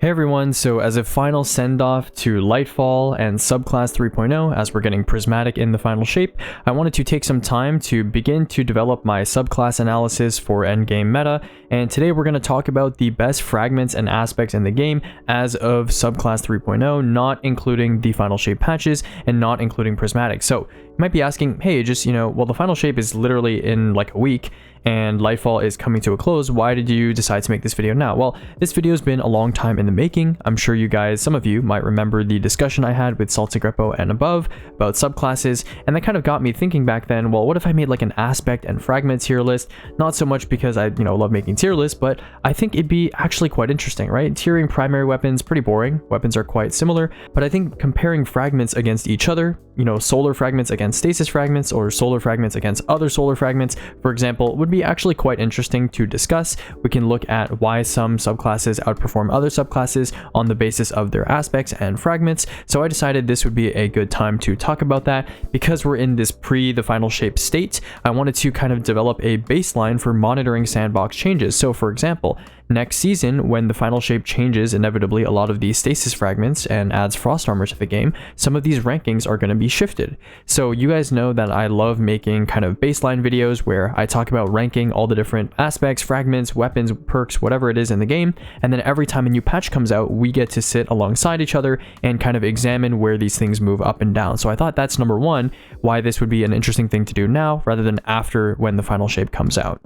Hey everyone, so as a final send-off to Lightfall and Subclass 3.0, as we're getting prismatic in the final shape, I wanted to take some time to begin to develop my subclass analysis for endgame meta, and today we're going to talk about the best fragments and aspects in the game as of Subclass 3.0, not including the final shape patches and not including prismatic. So you might be asking, hey, well, the final shape is literally in like a week, and Lightfall is coming to a close. Why did you decide to make this video now? Well, this video has been a long time in the making. I'm sure you guys, some of you might remember the discussion I had with Salted Greppo and above about subclasses, and that kind of got me thinking back then, well, what if I made like an aspect and fragment tier list? Not so much because I, love making tier lists, but I think it'd be actually quite interesting, right? Tiering primary weapons, pretty boring. Weapons are quite similar, but I think comparing fragments against each other, solar fragments against stasis fragments or solar fragments against other solar fragments, for example, would be actually quite interesting to discuss. We can look at why some subclasses outperform other subclasses on the basis of their aspects and fragments. So I decided this would be a good time to talk about that. Because we're in this the final shape state, I wanted to kind of develop a baseline for monitoring sandbox changes. So for example, next season, when the final shape changes inevitably a lot of these stasis fragments and adds frost armor to the game, some of these rankings are going to be shifted. So you guys know that I love making kind of baseline videos where I talk about ranking all the different aspects, fragments, weapons, perks, whatever it is in the game, and then every time a new patch comes out, we get to sit alongside each other and kind of examine where these things move up and down. So I thought that's number one, why this would be an interesting thing to do now rather than after when the final shape comes out.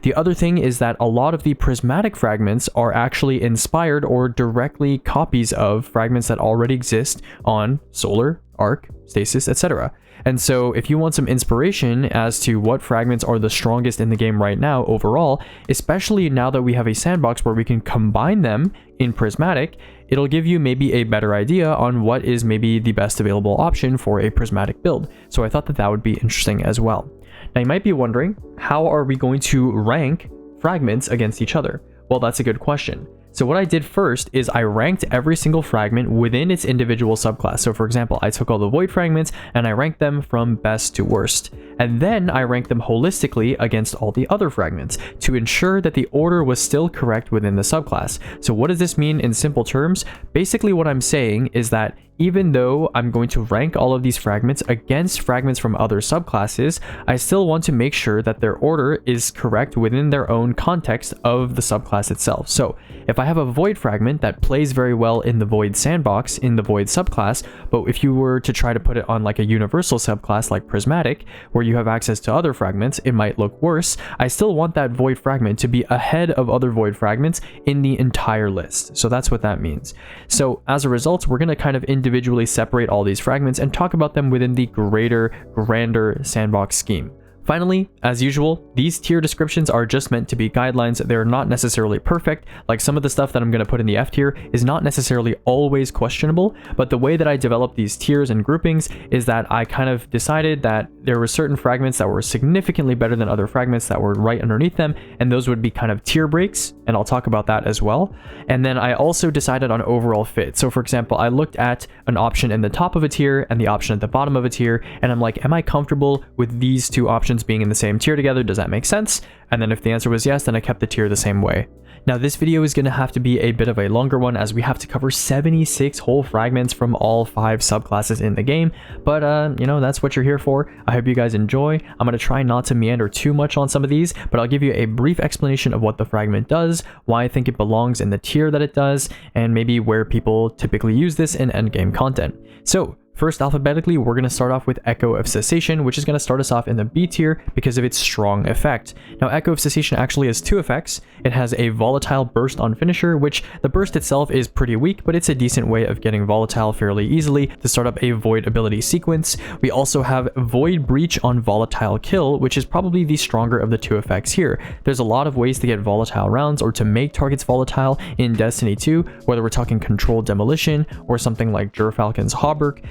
The other thing is that a lot of the prismatic fragments are actually inspired or directly copies of fragments that already exist on solar, arc, stasis, etc. And so if you want some inspiration as to what fragments are the strongest in the game right now overall, especially now that we have a sandbox where we can combine them in prismatic, it'll give you maybe a better idea on what is maybe the best available option for a prismatic build. So I thought that that would be interesting as well. Now you might be wondering, how are we going to rank fragments against each other? Well, that's a good question. So what I did first is I ranked every single fragment within its individual subclass. So for example, I took all the void fragments and I ranked them from best to worst. And then I ranked them holistically against all the other fragments to ensure that the order was still correct within the subclass. So what does this mean in simple terms? Basically what I'm saying is that even though I'm going to rank all of these fragments against fragments from other subclasses, I still want to make sure that their order is correct within their own context of the subclass itself. So if I have a void fragment that plays very well in the void sandbox, in the void subclass, but if you were to try to put it on like a universal subclass like prismatic, where you have access to other fragments, it might look worse. I still want that void fragment to be ahead of other void fragments in the entire list. So that's what that means. So as a result, we're going to kind of individually separate all these fragments and talk about them within the grander sandbox scheme. Finally, as usual, these tier descriptions are just meant to be guidelines. They're not necessarily perfect. Like some of the stuff that I'm going to put in the F tier is not necessarily always questionable, but the way that I develop these tiers and groupings is that I kind of decided that there were certain fragments that were significantly better than other fragments that were right underneath them, and those would be kind of tier breaks, and I'll talk about that as well. And then I also decided on overall fit. So for example, I looked at an option in the top of a tier and the option at the bottom of a tier, and I'm like, am I comfortable with these two options being in the same tier together? Does that make sense? And then if the answer was yes, then I kept the tier the same way. Now this video is going to have to be a bit of a longer one as we have to cover 76 whole fragments from all 5 subclasses in the game, but that's what you're here for. I hope you guys enjoy. I'm going to try not to meander too much on some of these, but I'll give you a brief explanation of what the fragment does, why I think it belongs in the tier that it does, and maybe where people typically use this in endgame content. So first, alphabetically, we're going to start off with Echo of Cessation, which is going to start us off in the B tier because of its strong effect. Now, Echo of Cessation actually has 2 effects. It has a volatile burst on finisher, which the burst itself is pretty weak, but it's a decent way of getting volatile fairly easily to start up a void ability sequence. We also have Void Breach on volatile kill, which is probably the stronger of the 2 effects here. There's a lot of ways to get volatile rounds or to make targets volatile in Destiny 2, whether we're talking controlled demolition or something like Gerfalcon's Hauberk.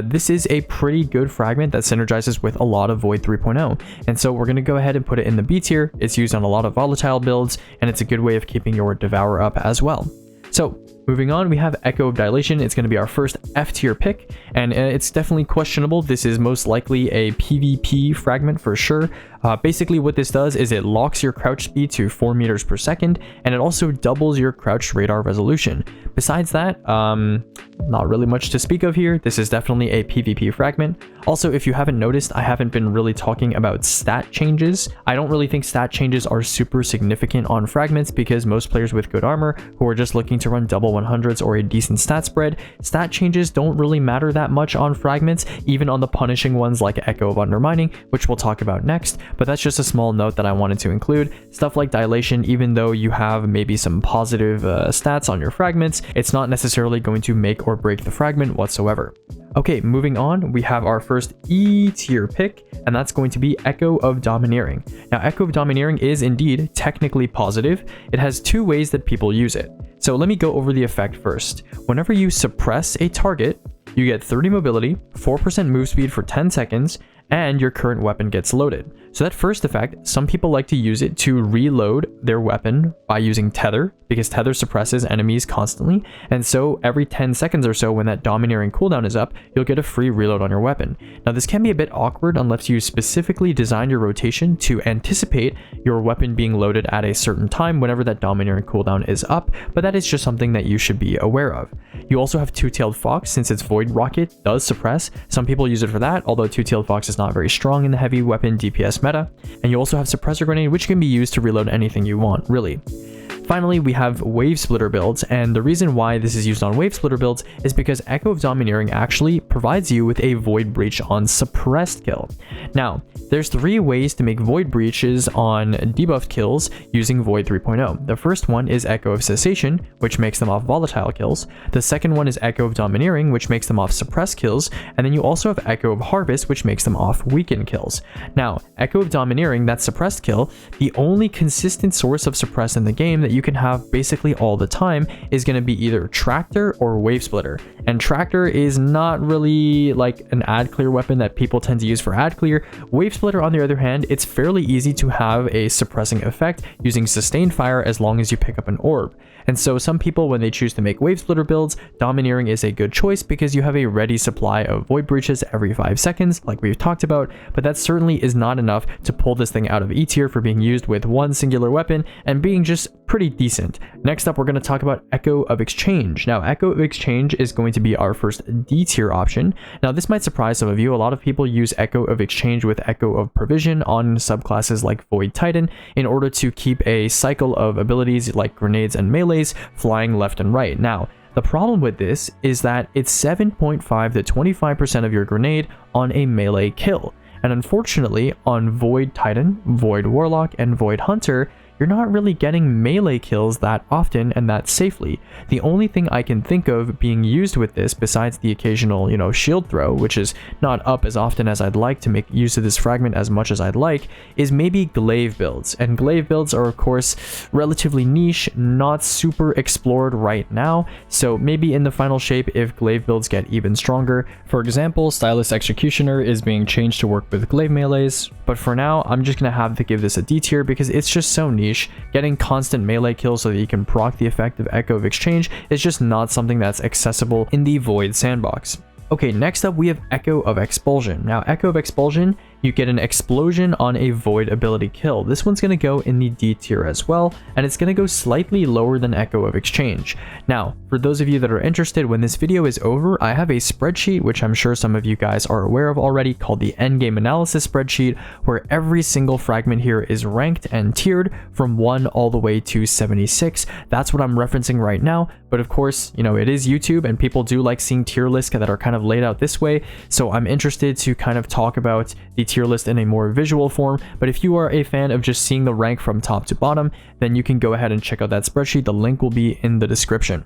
This is a pretty good fragment that synergizes with a lot of Void 3.0, and so we're going to go ahead and put it in the B tier. It's used on a lot of volatile builds, and it's a good way of keeping your Devourer up as well. So moving on, we have Echo of Dilation. It's going to be our first F tier pick, and it's definitely questionable. This is most likely a PvP fragment for sure. Basically what this does is it locks your crouch speed to 4 meters per second, and it also doubles your crouched radar resolution. Besides that, not really much to speak of here. This is definitely a PvP fragment. Also, if you haven't noticed, I haven't been really talking about stat changes. I don't really think stat changes are super significant on fragments because most players with good armor who are just looking to run double 100s or a decent stat spread, stat changes don't really matter that much on fragments, even on the punishing ones like Echo of Undermining, which we'll talk about next. But that's just a small note that I wanted to include. Stuff like Dilation, even though you have maybe some positive stats on your fragments, it's not necessarily going to make or break the fragment whatsoever. Okay, moving on, we have our first E tier pick, and that's going to be Echo of Domineering. Now, Echo of Domineering is indeed technically positive. It has two ways that people use it. So let me go over the effect first. Whenever you suppress a target, you get 30 mobility, 4% move speed for 10 seconds, and your current weapon gets loaded. So that first effect, some people like to use it to reload their weapon by using Tether, because Tether suppresses enemies constantly, and so every 10 seconds or so when that Domineering cooldown is up, you'll get a free reload on your weapon. Now this can be a bit awkward unless you specifically design your rotation to anticipate your weapon being loaded at a certain time whenever that Domineering cooldown is up, but that is just something that you should be aware of. You also have Two-Tailed Fox, since its Void Rocket does suppress. Some people use it for that, although Two-Tailed Fox is not very strong in the heavy weapon DPS meta. And you also have Suppressor Grenade, which can be used to reload anything you want, really. Finally, we have Wave Splitter builds, and the reason why this is used on Wave Splitter builds is because Echo of Domineering actually provides you with a Void Breach on Suppressed kill. Now, there's 3 ways to make Void Breaches on debuffed kills using Void 3.0. The first one is Echo of Cessation, which makes them off volatile kills. The second one is Echo of Domineering, which makes them off suppressed kills, and then you also have Echo of Harvest, which makes them off weakened kills. Now, Echo of Domineering, that suppressed kill, the only consistent source of suppress in the game that you can have basically all the time is going to be either Tractor or Wave Splitter. And Tractor is not really like an ad clear weapon that people tend to use for ad clear. Wave Splitter, on the other hand, it's fairly easy to have a suppressing effect using Sustained Fire as long as you pick up an orb. And so some people, when they choose to make Wave Splitter builds, Domineering is a good choice because you have a ready supply of Void Breaches every 5 seconds, like we've talked about, but that certainly is not enough to pull this thing out of E tier for being used with one singular weapon and being just pretty decent. Next up, we're going to talk about Echo of Exchange. Now, Echo of Exchange is going to be our first D tier option. Now, this might surprise some of you. A lot of people use Echo of Exchange with Echo of Provision on subclasses like Void Titan in order to keep a cycle of abilities like grenades and melees flying left and right. Now, the problem with this is that it's 7.5 to 25% of your grenade on a melee kill. And unfortunately, on Void Titan, Void Warlock, and Void Hunter, you're not really getting melee kills that often and that safely. The only thing I can think of being used with this, besides the occasional, shield throw, which is not up as often as I'd like to make use of this fragment as much as I'd like, is maybe glaive builds. And glaive builds are, of course, relatively niche, not super explored right now, so maybe in the final shape if glaive builds get even stronger. For example, Stylus Executioner is being changed to work with glaive melees, but for now, I'm just going to have to give this a D tier because it's just so niche. Getting constant melee kills so that you can proc the effect of Echo of Exchange is just not something that's accessible in the Void sandbox. Okay, next up we have Echo of Expulsion. Now, Echo of Expulsion, you get an explosion on a Void ability kill. This one's going to go in the D tier as well, and it's going to go slightly lower than Echo of Exchange. Now, for those of you that are interested, when this video is over, I have a spreadsheet, which I'm sure some of you guys are aware of already, called the Endgame Analysis spreadsheet, where every single fragment here is ranked and tiered from 1 all the way to 76. That's what I'm referencing right now, but of course, it is YouTube, and people do like seeing tier lists that are kind of laid out this way, so I'm interested to kind of talk about the tier list in a more visual form. But if you are a fan of just seeing the rank from top to bottom, then you can go ahead and check out that spreadsheet. The link will be in the description.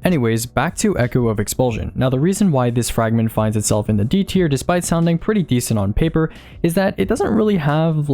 Anyways, back to Echo of Expulsion. Now, the reason why this fragment finds itself in the D tier, despite sounding pretty decent on paper, is that it doesn't really have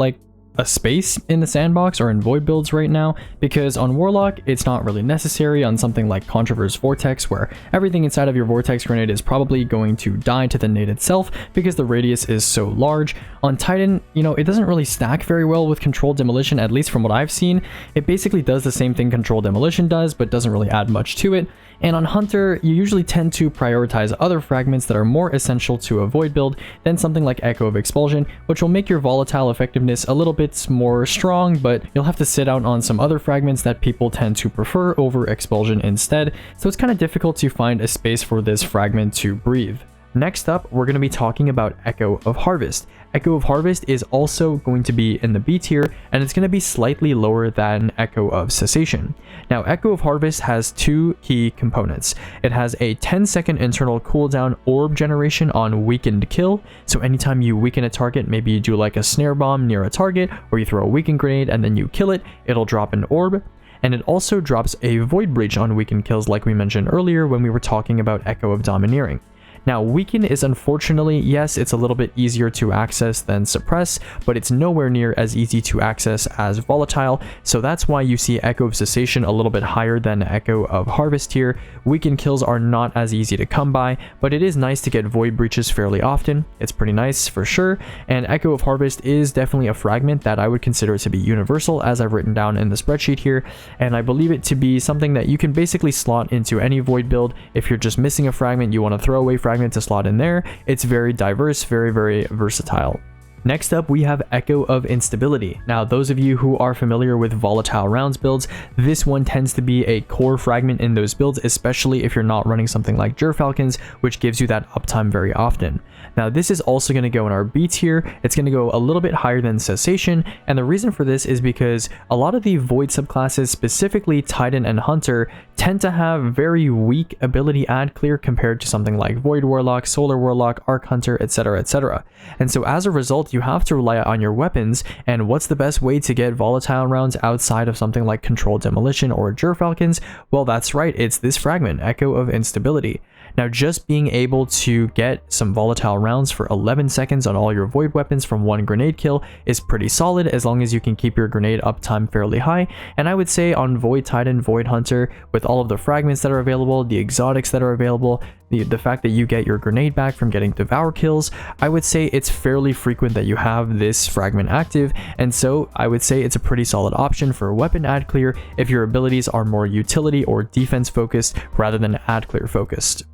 a space in the sandbox or in void builds right now, because on Warlock it's not really necessary. On something like Controverse Vortex, where everything inside of your Vortex grenade is probably going to die to the nade itself because the radius is so large. On Titan, you know, it doesn't really stack very well with Controlled Demolition, at least from what I've seen. It basically does the same thing Controlled Demolition does, but doesn't really add much to it. And on Hunter, you usually tend to prioritize other fragments that are more essential to a void build than something like Echo of Expulsion, which will make your volatile effectiveness a little bit more strong, but you'll have to sit out on some other fragments that people tend to prefer over Expulsion instead, so it's kind of difficult to find a space for this fragment to breathe. Next up, we're going to be talking about Echo of Harvest. Echo of Harvest is also going to be in the B tier, and it's going to be slightly lower than Echo of Cessation. Now, Echo of Harvest has two key components. It has a 10-second internal cooldown orb generation on weakened kill, so anytime you weaken a target, maybe you do like a snare bomb near a target, or you throw a weaken grenade and then you kill it, it'll drop an orb. And it also drops a Void Breach on weakened kills like we mentioned earlier when we were talking about Echo of Domineering. Now, Weaken is unfortunately, yes, it's a little bit easier to access than Suppress, but it's nowhere near as easy to access as Volatile, so that's why you see Echo of Cessation a little bit higher than Echo of Harvest here. Weaken kills are not as easy to come by, but it is nice to get Void Breaches fairly often. It's pretty nice for sure, and Echo of Harvest is definitely a fragment that I would consider to be universal, as I've written down in the spreadsheet here, and I believe it to be something that you can basically slot into any Void build. If you're just missing a fragment, you want to throw away fragment to slot in there, it's very diverse, very versatile. Next up, we have Echo of Instability. Now, those of you who are familiar with volatile rounds builds, this one tends to be a core fragment in those builds, especially if you're not running something like Gerfalcons, which gives you that uptime very often. Now, this is also going to go in our B tier. It's going to go a little bit higher than Cessation, and the reason for this is because a lot of the Void subclasses, specifically Titan and Hunter, tend to have very weak ability add clear compared to something like Void Warlock, Solar Warlock, Arc Hunter, etc, etc. And so as a result, you have to rely on your weapons, and what's the best way to get volatile rounds outside of something like Controlled Demolition or Gerfalcons? Well, that's right, it's this fragment, Echo of Instability. Now, just being able to get some volatile rounds for 11 seconds on all your void weapons from one grenade kill is pretty solid, as long as you can keep your grenade uptime fairly high. And I would say on Void Titan, Void Hunter, with all of the fragments that are available, the exotics that are available, the fact that you get your grenade back from getting devour kills, I would say it's fairly frequent that you have this fragment active, and so I would say it's a pretty solid option for weapon add clear if your abilities are more utility or defense focused rather than add clear focused.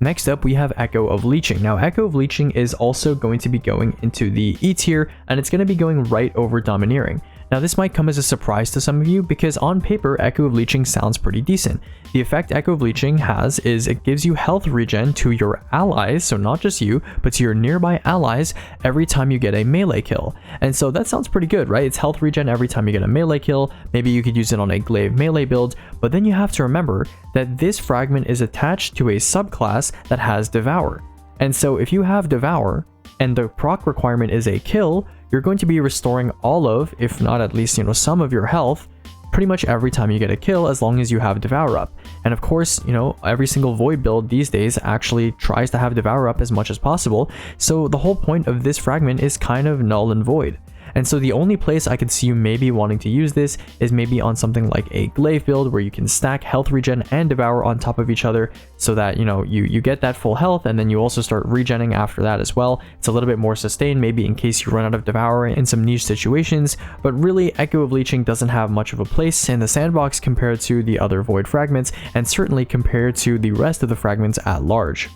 Next up, we have Echo of Leeching. Now, Echo of Leeching is also going to be going into the E tier, and it's going to be going right over Domineering. Now, this might come as a surprise to some of you because on paper, Echo of Leeching sounds pretty decent. The effect Echo of Leeching has is it gives you health regen to your allies, so not just you, but to your nearby allies every time you get a melee kill. And so that sounds pretty good, right? It's health regen every time you get a melee kill. Maybe you could use it on a glaive melee build, but then you have to remember that this fragment is attached to a subclass that has Devour. And so if you have Devour, and the proc requirement is a kill, you're going to be restoring all of, if not at least, some of your health pretty much every time you get a kill, as long as you have Devour up. And of course, every single Void build these days actually tries to have Devour up as much as possible, so the whole point of this fragment is kind of null and void. And so the only place I could see you maybe wanting to use this is maybe on something like a glaive build where you can stack health regen and Devour on top of each other so that, you get that full health, and then you also start regenning after that as well. It's a little bit more sustained, maybe in case you run out of Devour in some niche situations, but really Echo of Leeching doesn't have much of a place in the sandbox compared to the other Void fragments, and certainly compared to the rest of the fragments at large.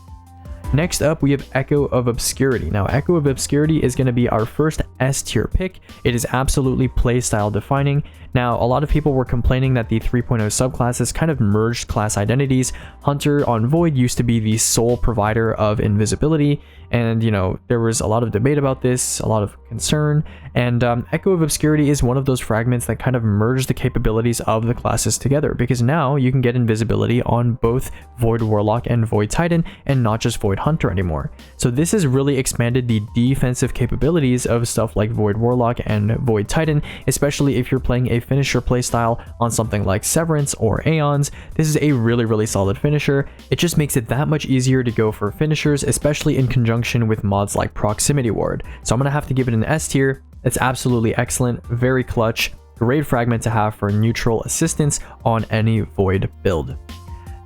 Next up, we have Echo of Obscurity. Now, Echo of Obscurity is going to be our first S tier pick. It is absolutely playstyle defining. Now, a lot of people were complaining that the 3.0 subclasses kind of merged class identities. Hunter on Void used to be the sole provider of invisibility, and there was a lot of debate about this, a lot of concern, and Echo of Obscurity is one of those fragments that kind of merged the capabilities of the classes together, because now you can get invisibility on both Void Warlock and Void Titan, and not just Void Hunter anymore. So this has really expanded the defensive capabilities of stuff like Void Warlock and Void Titan, especially if you're playing a finisher playstyle on something like Severance or Aeons. This is a really solid finisher. It just makes it that much easier to go for finishers, especially in conjunction with mods like Proximity Ward. So I'm gonna have to give it an S tier. It's absolutely excellent, very clutch, great fragment to have for neutral assistance on any Void build.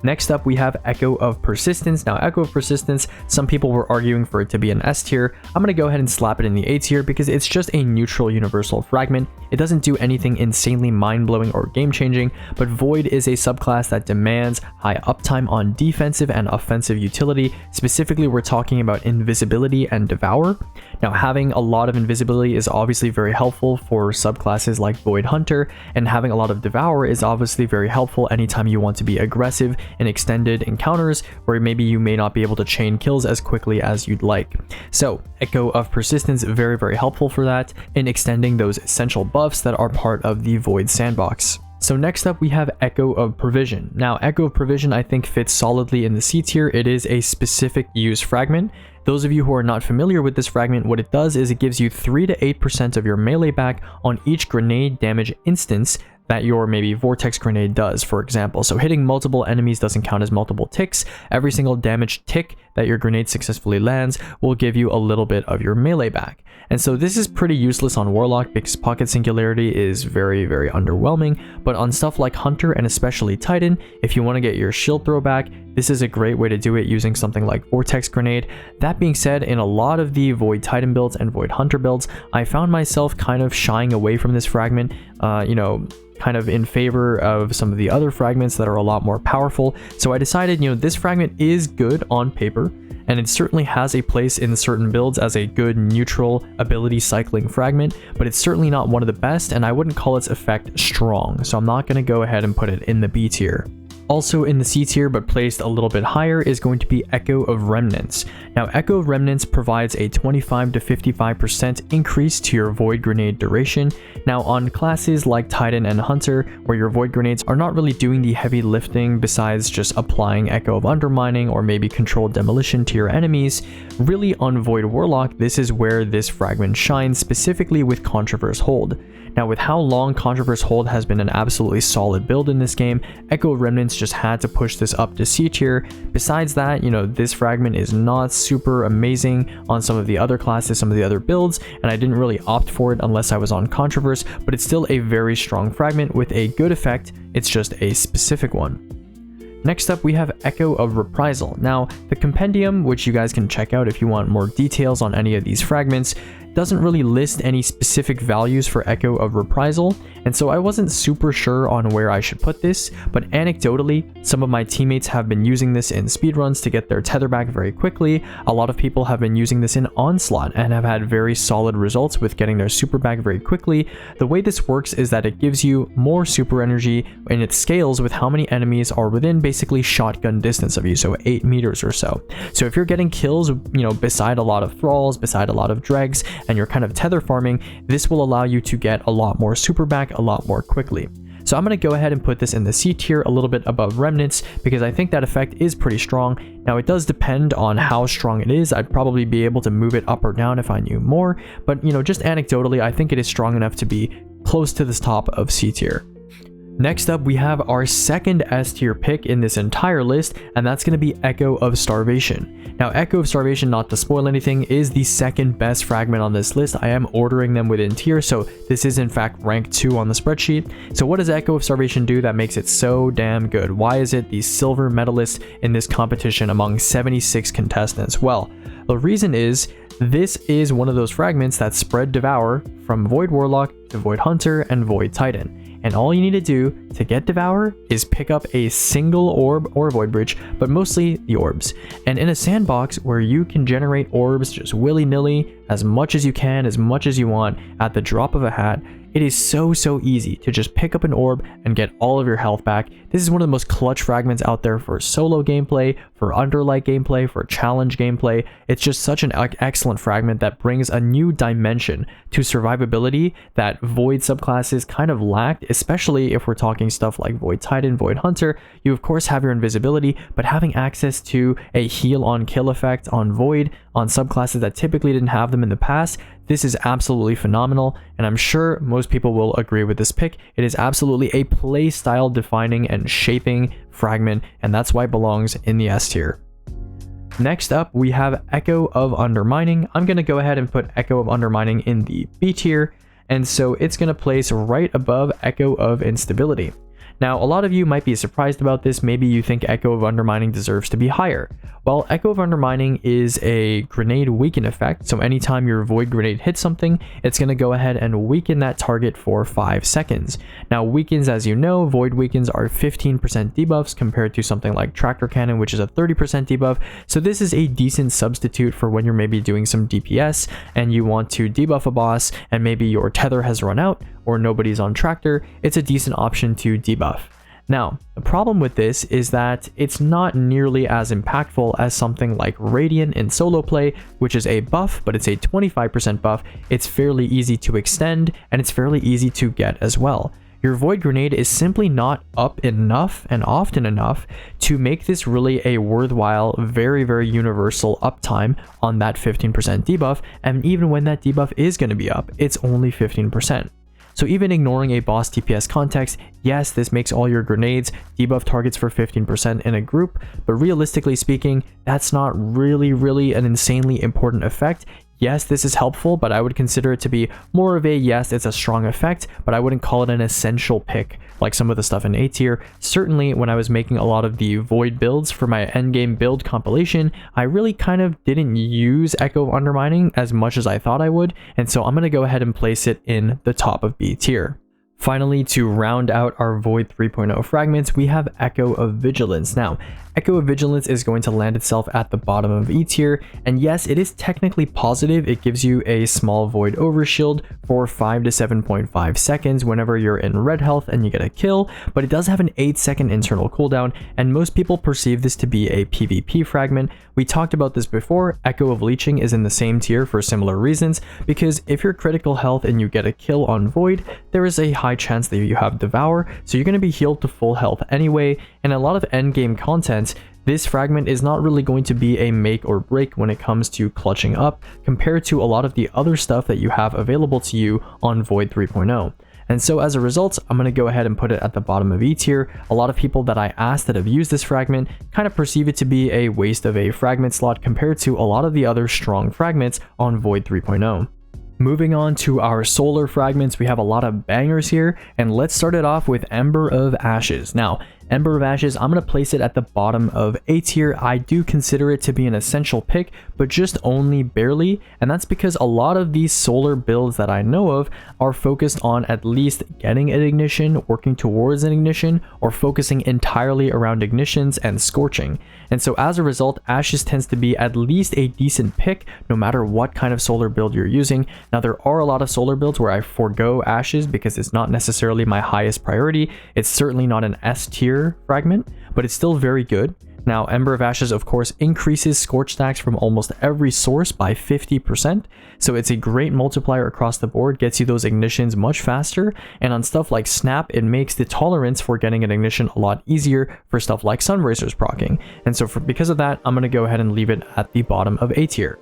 Next up, we have Echo of Persistence. Now, Echo of Persistence, some people were arguing for it to be an S tier. I'm going to go ahead and slap it in the A tier because it's just a neutral universal fragment. It doesn't do anything insanely mind-blowing or game-changing, but Void is a subclass that demands high uptime on defensive and offensive utility. Specifically, we're talking about invisibility and devour. Now, having a lot of invisibility is obviously very helpful for subclasses like Void Hunter, and having a lot of devour is obviously very helpful anytime you want to be aggressive in extended encounters where maybe you may not be able to chain kills as quickly as you'd like. So Echo of Persistence, very, very helpful for that in extending those essential buffs that are part of the Void sandbox. So next up, we have Echo of Provision. Now, Echo of Provision I think fits solidly in the C tier. It is a specific use fragment. Those of you who are not familiar with this fragment, what it does is it gives you 3 to 8% of your melee back on each grenade damage instance that your maybe vortex grenade does, for example. So hitting multiple enemies doesn't count as multiple ticks. Every single damage tick that your grenade successfully lands will give you a little bit of your melee back. And so this is pretty useless on Warlock because Pocket Singularity is very, very underwhelming, but on stuff like Hunter and especially Titan, if you want to get your shield throw back, this is a great way to do it using something like Vortex Grenade. That being said, in a lot of the Void Titan builds and Void Hunter builds, I found myself kind of shying away from this fragment, kind of in favor of some of the other fragments that are a lot more powerful. So I decided, this fragment is good on paper, and it certainly has a place in certain builds as a good neutral ability cycling fragment, but it's certainly not one of the best, and I wouldn't call its effect strong, so I'm not going to go ahead and put it in the B tier. Also in the C tier, but placed a little bit higher, is going to be Echo of Remnants. Now, Echo of Remnants provides a 25 to 55% increase to your Void Grenade duration. Now, on classes like Titan and Hunter, where your Void Grenades are not really doing the heavy lifting besides just applying Echo of Undermining or maybe Controlled Demolition to your enemies, really on Void Warlock, this is where this fragment shines, specifically with Controverse Hold. Now, with how long Controverse Hold has been an absolutely solid build in this game, Echo of Remnants just had to push this up to C tier. Besides that, this fragment is not super amazing on some of the other classes, some of the other builds, and I didn't really opt for it unless I was on Controverse, but it's still a very strong fragment with a good effect. It's just a specific one. Next up, we have Echo of Reprisal. Now, the compendium, which you guys can check out if you want more details on any of these fragments, doesn't really list any specific values for Echo of Reprisal, and so I wasn't super sure on where I should put this, but anecdotally, some of my teammates have been using this in speedruns to get their tether back very quickly. A lot of people have been using this in Onslaught and have had very solid results with getting their super back very quickly. The way this works is that it gives you more super energy, and it scales with how many enemies are within basically shotgun distance of you, so 8 meters or so. So if you're getting kills, beside a lot of thralls, beside a lot of dregs, and you're kind of tether farming, this will allow you to get a lot more super back a lot more quickly. So I'm going to go ahead and put this in the C tier, a little bit above Remnants, because I think that effect is pretty strong. Now, it does depend on how strong it is. I'd probably be able to move it up or down if I knew more, but just anecdotally, I think it is strong enough to be close to the top of C tier. Next up, we have our second S tier pick in this entire list, and that's going to be Echo of Starvation. Now, Echo of Starvation, not to spoil anything, is the second best fragment on this list. I am ordering them within tier, so this is in fact rank 2 on the spreadsheet. So what does Echo of Starvation do that makes it so damn good? Why is it the silver medalist in this competition among 76 contestants? Well, the reason is this is one of those fragments that spread Devour from Void Warlock to Void Hunter and Void Titan. And all you need to do to get Devour is pick up a single orb or Void Bridge, but mostly the orbs. And in a sandbox where you can generate orbs just willy-nilly, as much as you can, as much as you want, at the drop of a hat, it is so easy to just pick up an orb and get all of your health back. This is one of the most clutch fragments out there for solo gameplay, for underlight gameplay, for challenge gameplay. It's just such an excellent fragment that brings a new dimension to survivability that Void subclasses kind of lacked, especially if we're talking stuff like Void Titan, Void Hunter. You of course have your invisibility, but having access to a heal on kill effect on Void, on subclasses that typically didn't have them in the past, this is absolutely phenomenal, and I'm sure most people will agree with this pick. It is absolutely a play style defining and shaping fragment, and that's why it belongs in the S tier. Next up, we have Echo of Undermining. I'm going to go ahead and put Echo of Undermining in the B tier, and so it's going to place right above Echo of Instability. Now, a lot of you might be surprised about this. Maybe you think Echo of Undermining deserves to be higher. Well, Echo of Undermining is a grenade weaken effect, so anytime your Void Grenade hits something, it's going to go ahead and weaken that target for 5 seconds. Now, weakens, as you know, Void weakens are 15% debuffs compared to something like Tractor Cannon, which is a 30% debuff, so this is a decent substitute for when you're maybe doing some DPS and you want to debuff a boss and maybe your tether has run out or nobody's on Tractor. It's a decent option to debuff. Now, the problem with this is that it's not nearly as impactful as something like Radiant in solo play, which is a buff, but it's a 25% buff. It's fairly easy to extend, and it's fairly easy to get as well. Your Void Grenade is simply not up enough and often enough to make this really a worthwhile, very, very universal uptime on that 15% debuff, and even when that debuff is going to be up, it's only 15%. So even ignoring a boss TPS context, yes, this makes all your grenades debuff targets for 15% in a group, but realistically speaking, that's not really an insanely important effect. Yes, this is helpful, but I would consider it to be more of a yes, it's a strong effect, but I wouldn't call it an essential pick like some of the stuff in A tier. Certainly when I was making a lot of the Void builds for my endgame build compilation, I really kind of didn't use Echo of Undermining as much as I thought I would, and so I'm going to go ahead and place it in the top of B tier. Finally, to round out our Void 3.0 fragments, we have Echo of Vigilance. Now, Echo of Vigilance is going to land itself at the bottom of E tier, and yes, it is technically positive. It gives you a small Void overshield for 5 to 7.5 seconds whenever you're in red health and you get a kill, but it does have an 8-second internal cooldown, and most people perceive this to be a PvP fragment. We talked about this before. Echo of Leeching is in the same tier for similar reasons, because if you're critical health and you get a kill on Void, there is a high chance that you have Devour, so you're going to be healed to full health anyway, and a lot of endgame content, this fragment is not really going to be a make or break when it comes to clutching up compared to a lot of the other stuff that you have available to you on Void 3.0. And so as a result, I'm going to go ahead and put it at the bottom of E tier. A lot of people that I asked that have used this fragment kind of perceive it to be a waste of a fragment slot compared to a lot of the other strong fragments on Void 3.0. Moving on to our solar fragments, we have a lot of bangers here, and let's start it off with Ember of Ashes. Now, Ember of Ashes, I'm going to place it at the bottom of A tier. I do consider it to be an essential pick, but just only barely, and that's because a lot of these solar builds that I know of are focused on at least getting an ignition, working towards an ignition, or focusing entirely around ignitions and scorching. And so as a result, Ashes tends to be at least a decent pick no matter what kind of solar build you're using. Now, there are a lot of solar builds where I forego Ashes because it's not necessarily my highest priority. It's certainly not an S tier fragment, but it's still very good. Now, Ember of Ashes, of course, increases scorch stacks from almost every source by 50%, so it's a great multiplier across the board, gets you those ignitions much faster, and on stuff like Snap, it makes the tolerance for getting an ignition a lot easier for stuff like Sunbreaker's proccing, and so because of that, I'm going to go ahead and leave it at the bottom of A tier.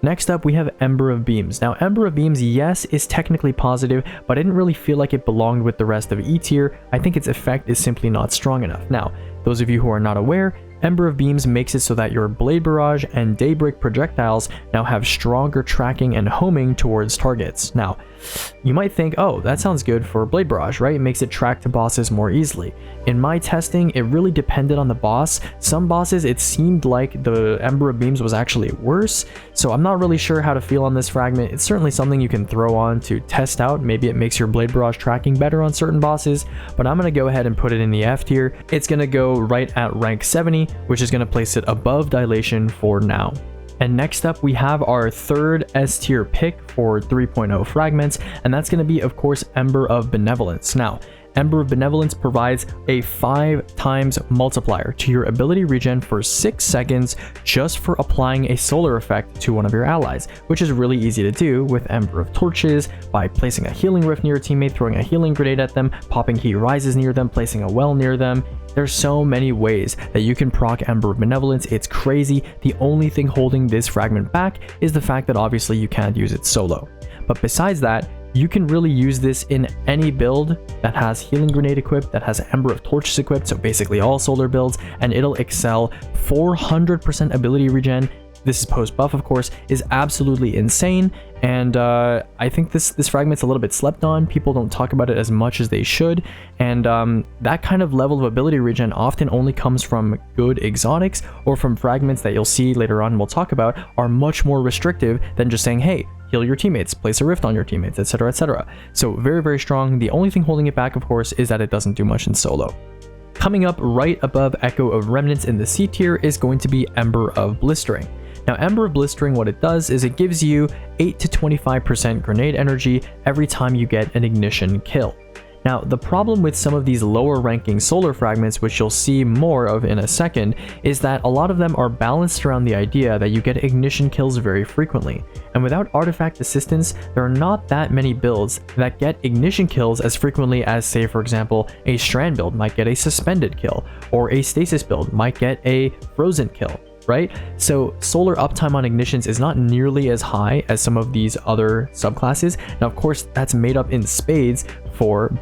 Next up, we have Ember of Beams. Now, Ember of Beams, yes, is technically positive, but I didn't really feel like it belonged with the rest of E tier. I think its effect is simply not strong enough. Now, those of you who are not aware, Ember of Beams makes it so that your Blade Barrage and Daybreak projectiles now have stronger tracking and homing towards targets. Now, you might think, oh, that sounds good for Blade Barrage, right? It makes it track to bosses more easily. In my testing, it really depended on the boss. Some bosses, it seemed like the Ember of Beams was actually worse, so I'm not really sure how to feel on this fragment. It's certainly something you can throw on to test out. Maybe it makes your Blade Barrage tracking better on certain bosses, but I'm going to go ahead and put it in the F tier. It's going to go right at rank 70, which is going to place it above Dilation for now. And next up, we have our third S tier pick for 3.0 fragments, and that's going to be, of course, Ember of Benevolence. Now, Ember of Benevolence provides a 5 times multiplier to your ability regen for 6 seconds just for applying a solar effect to one of your allies, which is really easy to do with Ember of Torches by placing a healing rift near your teammate, throwing a healing grenade at them, popping heat rises near them, placing a well near them. There's so many ways that you can proc Ember of Benevolence, it's crazy. The only thing holding this fragment back is the fact that obviously you can't use it solo. But besides that, You can really use this in any build that has Healing Grenade equipped, that has Ember of Torches equipped, so basically all solar builds, and it'll excel. 400% ability regen, this is post buff of course, is absolutely insane. And I think this fragment's a little bit slept on. People don't talk about it as much as they should, and that kind of level of ability regen often only comes from good exotics, or from fragments that you'll see later on we'll talk about are much more restrictive than just saying, hey, heal your teammates, place a rift on your teammates, etc, etc. So very, very strong. The only thing holding it back, of course, is that it doesn't do much in solo. Coming up right above Echo of Remnants in the C tier is going to be Ember of Blistering. Now, Ember of Blistering, what it does is it gives you 8 to 25% grenade energy every time you get an ignition kill. Now, the problem with some of these lower ranking solar fragments, which you'll see more of in a second, is that a lot of them are balanced around the idea that you get ignition kills very frequently. And without artifact assistance, there are not that many builds that get ignition kills as frequently as, say, for example, a Strand build might get a suspended kill, or a Stasis build might get a frozen kill, right? So solar uptime on ignitions is not nearly as high as some of these other subclasses. Now, of course, that's made up in spades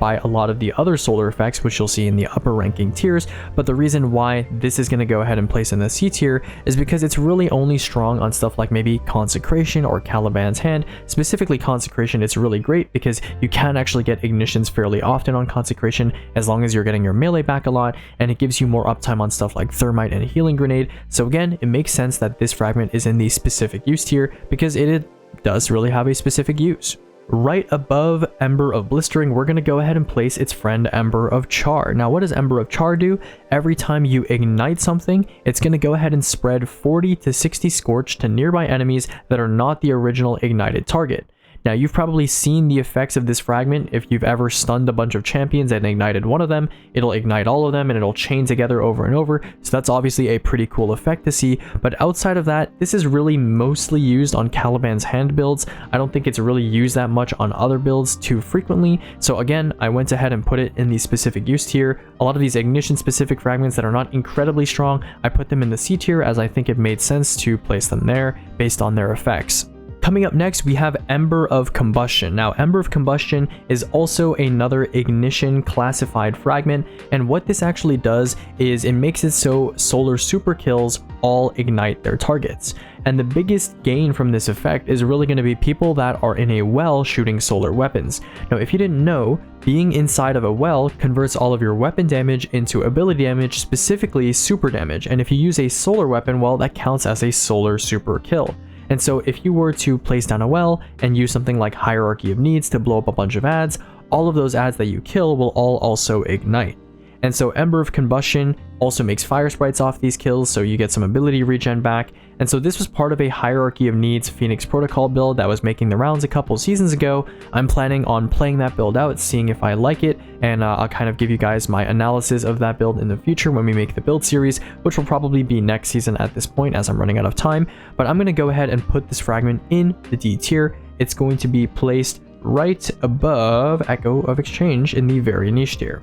by a lot of the other solar effects, which you'll see in the upper ranking tiers, but the reason why this is going to go ahead and place in the C tier is because it's really only strong on stuff like maybe Consecration or Caliban's Hand. Specifically Consecration, it's really great because you can actually get ignitions fairly often on Consecration as long as you're getting your melee back a lot, and it gives you more uptime on stuff like Thermite and Healing Grenade. So again, it makes sense that this fragment is in the specific use tier because it does really have a specific use. Right above Ember of Blistering, we're going to go ahead and place its friend Ember of Char. Now, what does Ember of Char do? Every time you ignite something, it's going to go ahead and spread 40 to 60 Scorch to nearby enemies that are not the original ignited target. Now, you've probably seen the effects of this fragment. If you've ever stunned a bunch of champions and ignited one of them, it'll ignite all of them and it'll chain together over and over. So that's obviously a pretty cool effect to see. But outside of that, this is really mostly used on Caliban's Hand builds. I don't think it's really used that much on other builds too frequently. So again, I went ahead and put it in the specific use tier. A lot of these ignition specific fragments that are not incredibly strong, I put them in the C tier as I think it made sense to place them there based on their effects. Coming up next, we have Ember of Combustion. Now, Ember of Combustion is also another ignition classified fragment, and what this actually does is it makes it so solar super kills all ignite their targets. And the biggest gain from this effect is really going to be people that are in a well shooting solar weapons. Now, if you didn't know, being inside of a well converts all of your weapon damage into ability damage, specifically super damage, and if you use a solar weapon, well, that counts as a solar super kill. And so if you were to place down a well and use something like Hierarchy of Needs to blow up a bunch of ads, all of those ads that you kill will all also ignite. And so Ember of Combustion also makes fire sprites off these kills, so you get some ability regen back. And so this was part of a Hierarchy of Needs Phoenix Protocol build that was making the rounds a couple seasons ago. I'm planning on playing that build out, seeing if I like it, and I'll kind of give you guys my analysis of that build in the future when we make the build series, which will probably be next season at this point as I'm running out of time. But I'm going to go ahead and put this fragment in the D tier. It's going to be placed right above Echo of Exchange in the very niche tier.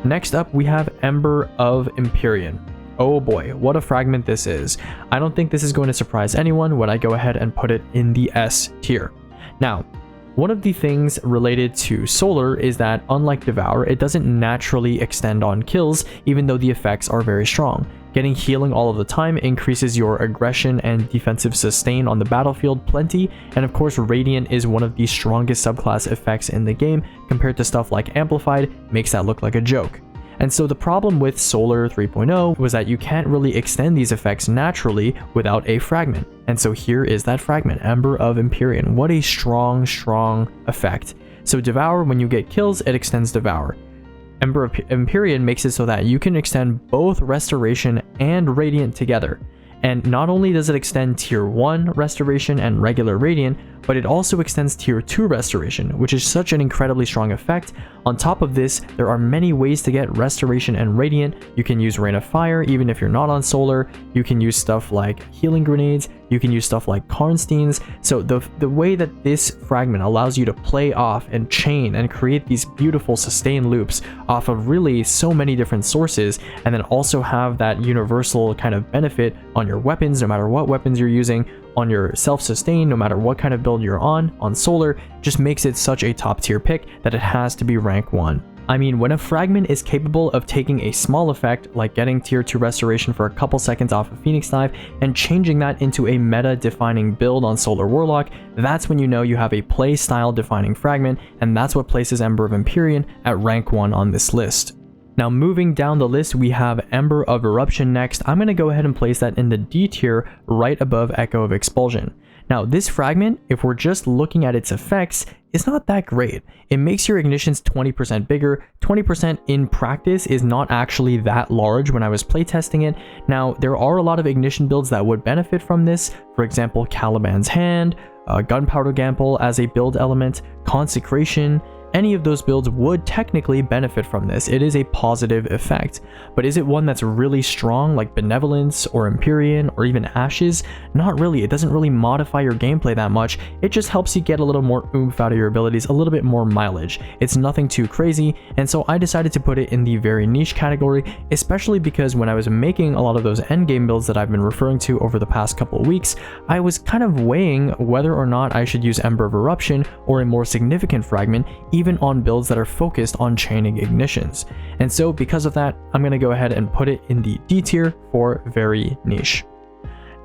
Next up, we have Ember of Empyrean. Oh boy, what a fragment this is. I don't think this is going to surprise anyone when I go ahead and put it in the S tier. Now, one of the things related to solar is that unlike Devour, it doesn't naturally extend on kills, even though the effects are very strong. Getting healing all of the time increases your aggression and defensive sustain on the battlefield plenty, and of course Radiant is one of the strongest subclass effects in the game compared to stuff like Amplified, makes that look like a joke. And so the problem with Solar 3.0 was that you can't really extend these effects naturally without a fragment. And so here is that fragment, Ember of Empyrean. What a strong, strong effect. So Devour, when you get kills, it extends Devour. Ember of Empyrean makes it so that you can extend both Restoration and Radiant together. And not only does it extend tier 1 Restoration and regular Radiant, but it also extends tier 2 Restoration, which is such an incredibly strong effect. On top of this, there are many ways to get Restoration and Radiant. You can use Rain of Fire even if you're not on Solar. You can use stuff like Healing Grenades. You can use stuff like Karnsteins. So the way that this fragment allows you to play off and chain and create these beautiful sustain loops off of really so many different sources, and then also have that universal kind of benefit on your weapons, no matter what weapons you're using, on your self-sustain, no matter what kind of build you're on solar, just makes it such a top tier pick that it has to be rank 1. I mean, when a fragment is capable of taking a small effect, like getting tier 2 restoration for a couple seconds off of Phoenix Dive, and changing that into a meta-defining build on Solar Warlock, that's when you know you have a play-style defining fragment, and that's what places Ember of Empyrean at rank 1 on this list. Now moving down the list, we have Ember of Eruption next. I'm going to go ahead and place that in the D tier right above Echo of Expulsion. Now this fragment, if we're just looking at its effects, is not that great. It makes your ignitions 20% bigger. 20% in practice is not actually that large when I was playtesting it. Now there are a lot of ignition builds that would benefit from this. For example, Caliban's Hand, Gunpowder Gamble as a build element, Consecration. Any of those builds would technically benefit from this. It is a positive effect, but is it one that's really strong like Benevolence or Empyrean or even Ashes? Not really. It doesn't really modify your gameplay that much. It just helps you get a little more oomph out of your abilities, a little bit more mileage. It's nothing too crazy, and so I decided to put it in the very niche category, especially because when I was making a lot of those endgame builds that I've been referring to over the past couple of weeks, I was kind of weighing whether or not I should use Ember of Eruption or a more significant fragment, even on builds that are focused on chaining ignitions. And so because of that, I'm going to go ahead and put it in the D tier for very niche.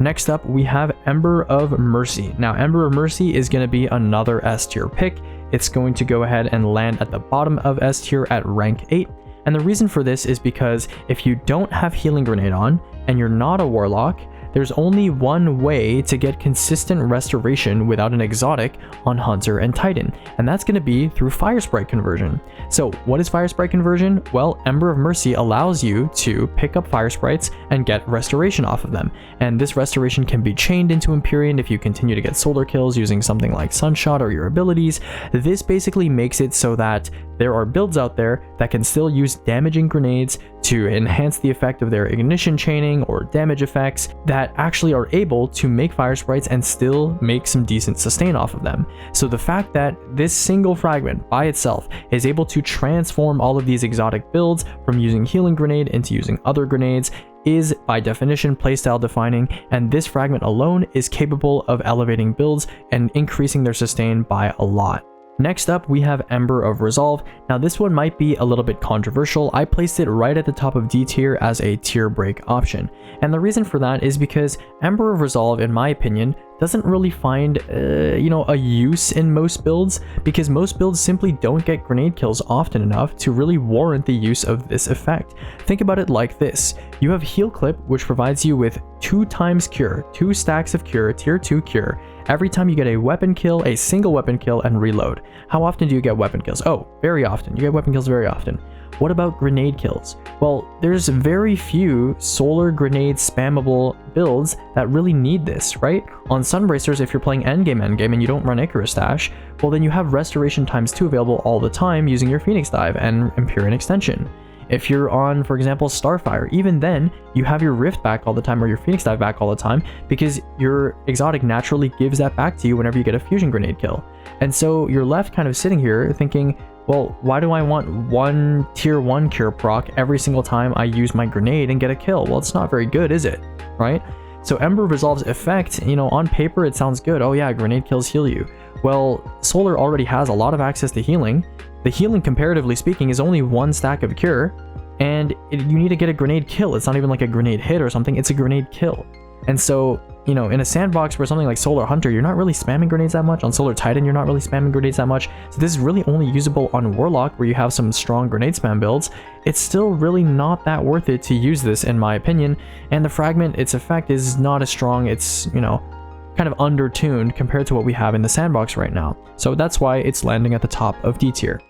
Next up, we have Ember of Mercy. Now, Ember of Mercy is going to be another S tier pick. It's going to go ahead and land at the bottom of S tier at rank 8. And the reason for this is because if you don't have Healing Grenade on and you're not a Warlock, there's only one way to get consistent restoration without an exotic on Hunter and Titan, and that's going to be through Fire Sprite conversion. So what is Fire Sprite conversion? Well, Ember of Mercy allows you to pick up Fire Sprites and get restoration off of them, and this restoration can be chained into Empyrean if you continue to get solar kills using something like Sunshot or your abilities. This basically makes it so that there are builds out there that can still use damaging grenades to enhance the effect of their ignition chaining or damage effects that actually are able to make Fire Sprites and still make some decent sustain off of them. So the fact that this single fragment by itself is able to transform all of these exotic builds from using Healing Grenade into using other grenades is by definition playstyle defining, and this fragment alone is capable of elevating builds and increasing their sustain by a lot. Next up, we have Ember of Resolve. Now this one might be a little bit controversial. I placed it right at the top of D tier as a tier break option. And the reason for that is because Ember of Resolve, in my opinion, doesn't really find, a use in most builds, because most builds simply don't get grenade kills often enough to really warrant the use of this effect. Think about it like this. You have Heal Clip, which provides you with 2 times cure, 2 stacks of cure, tier 2 cure, every time you get a weapon kill, a single weapon kill, and reload. How often do you get weapon kills? Oh, very often. You get weapon kills very often. What about grenade kills? Well, there's very few solar grenade spammable builds that really need this, right? On Sunbracers, if you're playing endgame and you don't run Icarus Dash, well then you have Restoration ×2 available all the time using your Phoenix Dive and Empyrean Extension. If you're on, for example, Starfire, even then, you have your Rift back all the time or your Phoenix Dive back all the time because your exotic naturally gives that back to you whenever you get a fusion grenade kill. And so you're left kind of sitting here thinking, well, why do I want one tier 1 cure proc every single time I use my grenade and get a kill? Well, it's not very good, is it? Right? So Ember of Resolve's effect, on paper it sounds good. Oh yeah, grenade kills heal you. Well, Solar already has a lot of access to healing. The healing, comparatively speaking, is only 1 stack of cure, and you need to get a grenade kill. It's not even like a grenade hit or something, it's a grenade kill. And so, in a sandbox where something like Solar Hunter, you're not really spamming grenades that much. On Solar Titan, you're not really spamming grenades that much. So this is really only usable on Warlock, where you have some strong grenade spam builds. It's still really not that worth it to use this, in my opinion. And the fragment, its effect is not as strong. It's, kind of undertuned compared to what we have in the sandbox right now. So that's why it's landing at the top of D tier.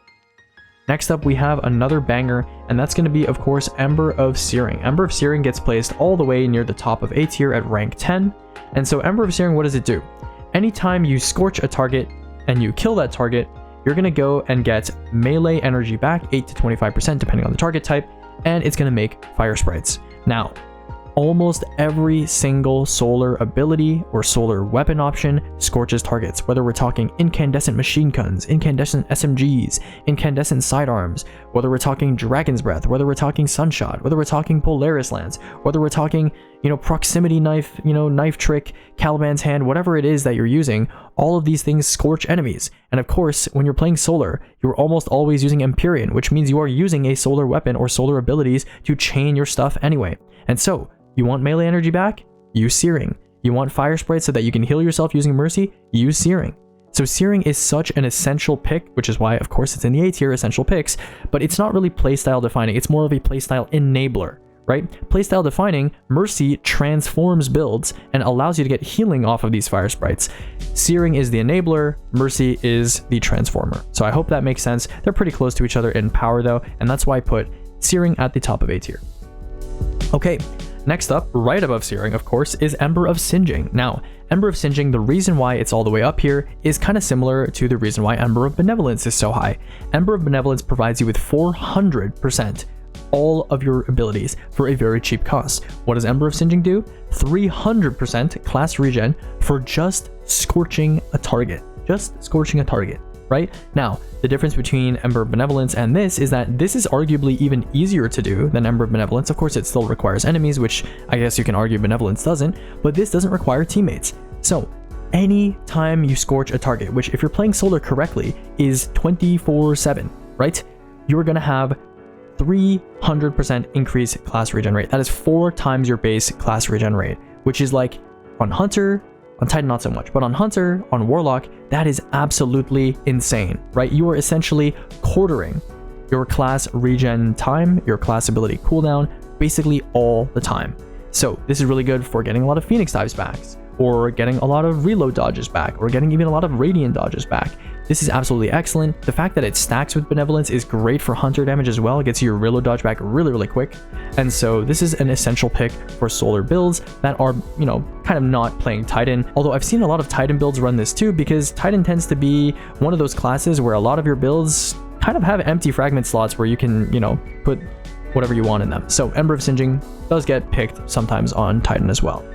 Next up, we have another banger, and that's going to be, of course, Ember of Searing. Ember of Searing gets placed all the way near the top of A tier at rank 10. And so Ember of Searing, what does it do? Anytime you scorch a target and you kill that target, you're going to go and get melee energy back, 8 to 25% depending on the target type, and it's going to make Fire Sprites. Now, almost every single solar ability or solar weapon option scorches targets, whether we're talking incandescent machine guns, incandescent SMGs, incandescent sidearms, whether we're talking Dragon's Breath, whether we're talking Sunshot, whether we're talking Polaris Lance, whether we're talking, proximity knife, knife trick, Caliban's hand, whatever it is that you're using, all of these things scorch enemies. And of course, when you're playing solar, you're almost always using Empyrean, which means you are using a solar weapon or solar abilities to chain your stuff anyway. And so, you want melee energy back? Use Searing. You want Fire Sprite so that you can heal yourself using Mercy? Use Searing. So Searing is such an essential pick, which is why, of course, it's in the A tier essential picks, but it's not really playstyle defining. It's more of a playstyle enabler, right? Playstyle defining, Mercy transforms builds and allows you to get healing off of these Fire Sprites. Searing is the enabler, Mercy is the transformer. So I hope that makes sense. They're pretty close to each other in power though, and that's why I put Searing at the top of A tier. Okay. Next up, right above Searing, of course, is Ember of Singeing. Now, Ember of Singeing, the reason why it's all the way up here is kind of similar to the reason why Ember of Benevolence is so high. Ember of Benevolence provides you with 400% all of your abilities for a very cheap cost. What does Ember of Singeing do? 300% class regen for just scorching a target. Just scorching a target. Right? Now, the difference between Ember of Benevolence and this is that this is arguably even easier to do than Ember of Benevolence. Of course, it still requires enemies, which I guess you can argue Benevolence doesn't, but this doesn't require teammates. So, any time you scorch a target, which if you're playing solar correctly is 24/7, right? You're going to have 300% increase class regen rate. That is 4 times your base class regen rate, which is like on Hunter, on Titan not so much, but on Hunter, on Warlock, that is absolutely insane, right? You are essentially quartering your class regen time, your class ability cooldown, basically all the time. So this is really good for getting a lot of Phoenix dives back, or getting a lot of reload dodges back, or getting even a lot of radiant dodges back. This is absolutely excellent. The fact that it stacks with Benevolence is great for Hunter damage as well. It gets you your reload dodge back really, really quick. And so this is an essential pick for solar builds that are, kind of not playing Titan. Although I've seen a lot of Titan builds run this too, because Titan tends to be one of those classes where a lot of your builds kind of have empty fragment slots where you can, put whatever you want in them. So Ember of Singeing does get picked sometimes on Titan as well.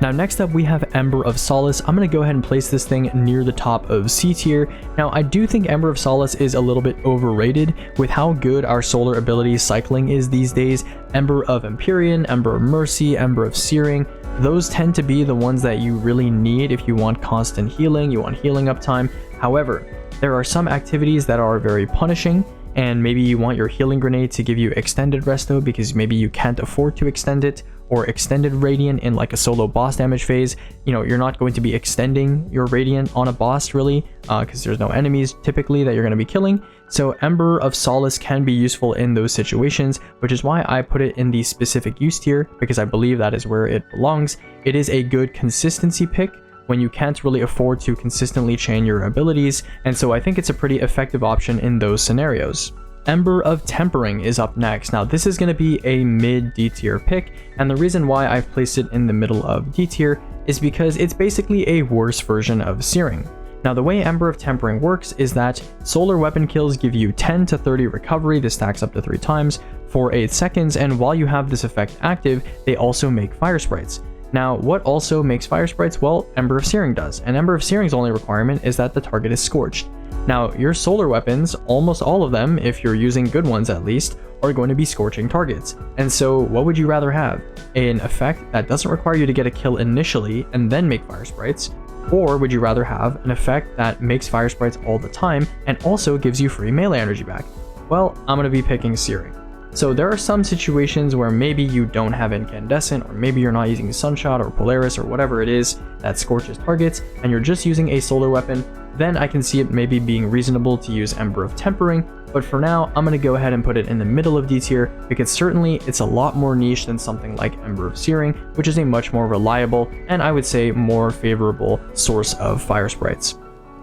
Now next up we have Ember of Solace. I'm going to go ahead and place this thing near the top of C tier. Now I do think Ember of Solace is a little bit overrated with how good our solar ability cycling is these days. Ember of Empyrean, Ember of Mercy, Ember of Searing, those tend to be the ones that you really need if you want constant healing, you want healing uptime. However, there are some activities that are very punishing, and maybe you want your healing grenade to give you extended resto because maybe you can't afford to extend it, or extended radiant in like a solo boss damage phase. You're not going to be extending your radiant on a boss really, because there's no enemies typically that you're going to be killing. So Ember of Solace can be useful in those situations, which is why I put it in the specific use tier, because I believe that is where it belongs. It is a good consistency pick when you can't really afford to consistently chain your abilities, and so I think it's a pretty effective option in those scenarios. Ember of Tempering is up next. Now this is going to be a mid D tier pick, and the reason why I've placed it in the middle of D tier is because it's basically a worse version of Searing. Now the way Ember of Tempering works is that solar weapon kills give you 10 to 30 recovery, this stacks up to 3 times, for 8 seconds, and while you have this effect active, they also make Fire Sprites. Now, what also makes Fire Sprites? Well, Ember of Searing does, and Ember of Searing's only requirement is that the target is scorched. Now, your solar weapons, almost all of them, if you're using good ones at least, are going to be scorching targets. And so, what would you rather have? An effect that doesn't require you to get a kill initially and then make Fire Sprites? Or would you rather have an effect that makes Fire Sprites all the time and also gives you free melee energy back? Well, I'm going to be picking Searing. So there are some situations where maybe you don't have Incandescent, or maybe you're not using Sunshot or Polaris or whatever it is that scorches targets, and you're just using a solar weapon, then I can see it maybe being reasonable to use Ember of Tempering, but for now, I'm going to go ahead and put it in the middle of D tier, because certainly it's a lot more niche than something like Ember of Searing, which is a much more reliable, and I would say more favorable source of Fire Sprites.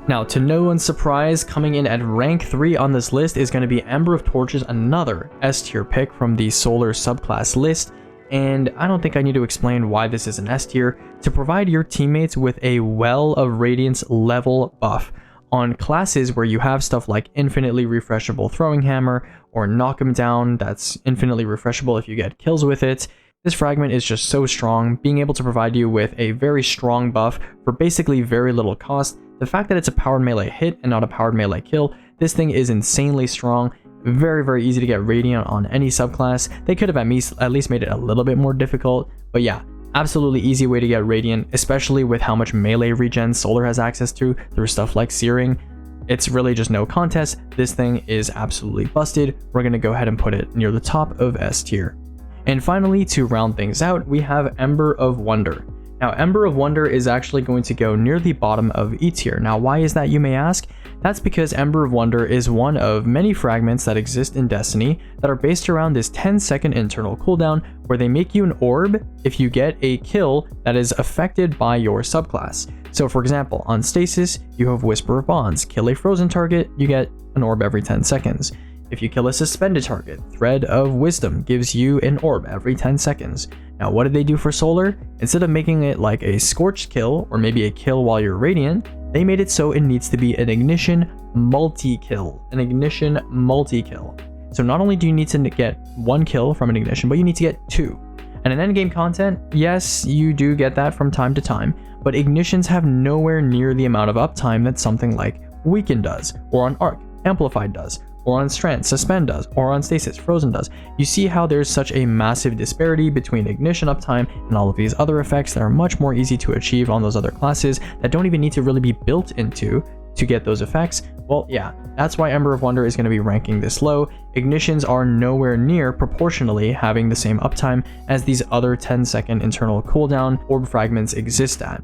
Now, to no one's surprise, coming in at rank 3 on this list is going to be Ember of Torches, another S tier pick from the Solar subclass list, and I don't think I need to explain why this is an S tier. To provide your teammates with a Well of Radiance level buff on classes where you have stuff like infinitely refreshable Throwing Hammer, or Knock 'em Down that's infinitely refreshable if you get kills with it. This fragment is just so strong, being able to provide you with a very strong buff for basically very little cost. The fact that it's a powered melee hit and not a powered melee kill, this thing is insanely strong, very, very easy to get Radiant on any subclass. They could have at least made it a little bit more difficult, but yeah, Absolutely easy way to get Radiant, especially with how much melee regen Solar has access to through stuff like Searing. It's really just no contest. This thing is absolutely busted. We're going to go ahead and put it near the top of S tier. And finally, to round things out, we have Ember of Wonder. Now, Ember of Wonder is actually going to go near the bottom of E tier. Now, why is that, you may ask? That's because Ember of Wonder is one of many fragments that exist in Destiny that are based around this 10-second internal cooldown where they make you an orb if you get a kill that is affected by your subclass. So for example, on Stasis, you have Whisper of Bonds. Kill a frozen target, you get an orb every 10 seconds. If you kill a suspended target, Thread of Wisdom gives you an orb every 10 seconds. Now what did they do for Solar? Instead of making it like a scorched kill, or maybe a kill while you're radiant, they made it so it needs to be an ignition multi-kill. An ignition multi-kill. So not only do you need to get one kill from an ignition, but you need to get two. And in endgame content, yes, you do get that from time to time, but ignitions have nowhere near the amount of uptime that something like Weaken does, or on Arc, Amplified does, or on Strand, Suspend does, or on Stasis, Frozen does. You see how there's such a massive disparity between ignition uptime and all of these other effects that are much more easy to achieve on those other classes that don't even need to really be built into to get those effects. Well, yeah, that's why Ember of Wonder is going to be ranking this low. Ignitions are nowhere near proportionally having the same uptime as these other 10-second internal cooldown orb fragments exist at.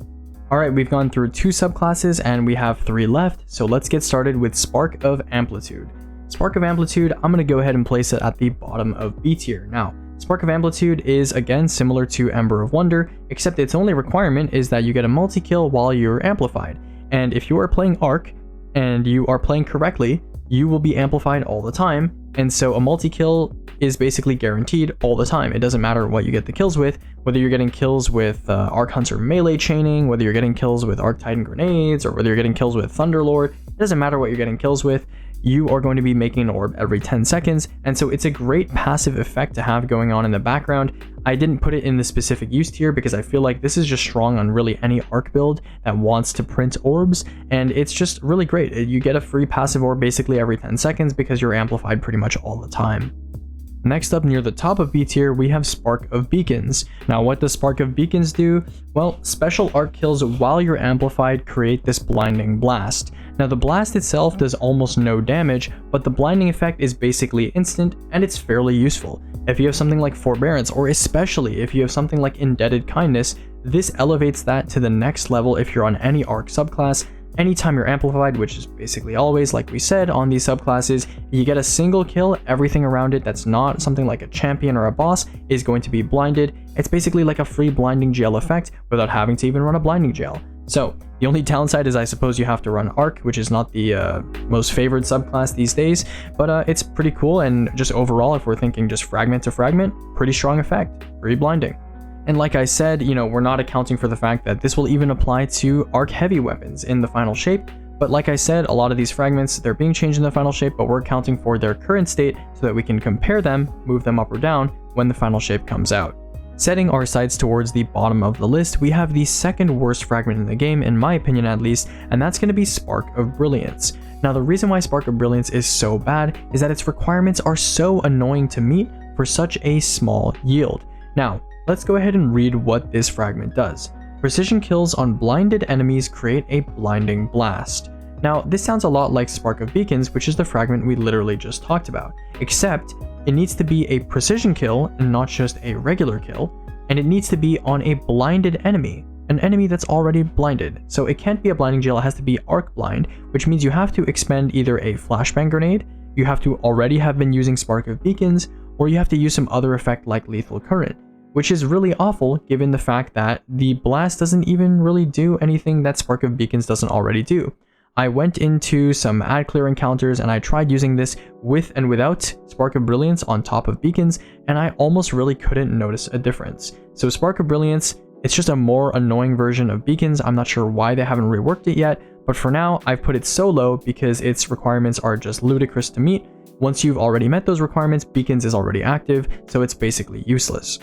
Alright, we've gone through 2 subclasses and we have 3 left, so let's get started with Spark of Amplitude. Spark of Amplitude, I'm going to go ahead and place it at the bottom of B tier. Now, Spark of Amplitude is again similar to Ember of Wonder, except its only requirement is that you get a multi-kill while you're amplified. And if you are playing Arc and you are playing correctly, you will be amplified all the time. And so a multi-kill is basically guaranteed all the time. It doesn't matter what you get the kills with, whether you're getting kills with Arc Hunter melee chaining, whether you're getting kills with Arc Titan grenades, or whether you're getting kills with Thunderlord. It doesn't matter what you're getting kills with. You are going to be making an orb every 10 seconds, and so it's a great passive effect to have going on in the background. I didn't put it in the specific use tier because I feel like this is just strong on really any Arc build that wants to print orbs, and it's just really great. You get a free passive orb basically every 10 seconds because you're amplified pretty much all the time. Next up, near the top of B tier, we have Spark of Beacons. Now, what does Spark of Beacons do? Well, special arc kills while you're amplified create this blinding blast. Now, the blast itself does almost no damage, but the blinding effect is basically instant, and it's fairly useful. If you have something like Forbearance, or especially if you have something like Indebted Kindness, this elevates that to the next level if you're on any arc subclass. Anytime you're amplified, which is basically always, like we said, on these subclasses, you get a single kill, everything around it that's not something like a champion or a boss is going to be blinded. It's basically like a free blinding jail effect without having to even run a blinding jail. So the only downside is I suppose you have to run Arc, which is not the most favored subclass these days, but it's pretty cool, and just overall, if we're thinking just fragment to fragment, pretty strong effect, free blinding. And like I said, we're not accounting for the fact that this will even apply to Arc heavy weapons in the final shape. But like I said, a lot of these fragments, they're being changed in the final shape, but we're accounting for their current state so that we can compare them, move them up or down when the final shape comes out. Setting our sights towards the bottom of the list, we have the second worst fragment in the game, in my opinion at least, and that's going to be Spark of Brilliance. Now, the reason why Spark of Brilliance is so bad is that its requirements are so annoying to meet for such a small yield. Now, let's go ahead and read what this fragment does. Precision kills on blinded enemies create a blinding blast. Now, this sounds a lot like Spark of Beacons, which is the fragment we literally just talked about, except it needs to be a precision kill and not just a regular kill, and it needs to be on a blinded enemy, an enemy that's already blinded. So it can't be a blinding jail, it has to be arc blind, which means you have to expend either a flashbang grenade, you have to already have been using Spark of Beacons, or you have to use some other effect like Lethal Current, which is really awful given the fact that the blast doesn't even really do anything that Spark of Beacons doesn't already do. I went into some ad clear encounters and I tried using this with and without Spark of Brilliance on top of Beacons, and I almost really couldn't notice a difference. So Spark of Brilliance, it's just a more annoying version of Beacons. I'm not sure why they haven't reworked it yet, but for now I've put it so low because its requirements are just ludicrous to meet. Once you've already met those requirements, Beacons is already active, so it's basically useless.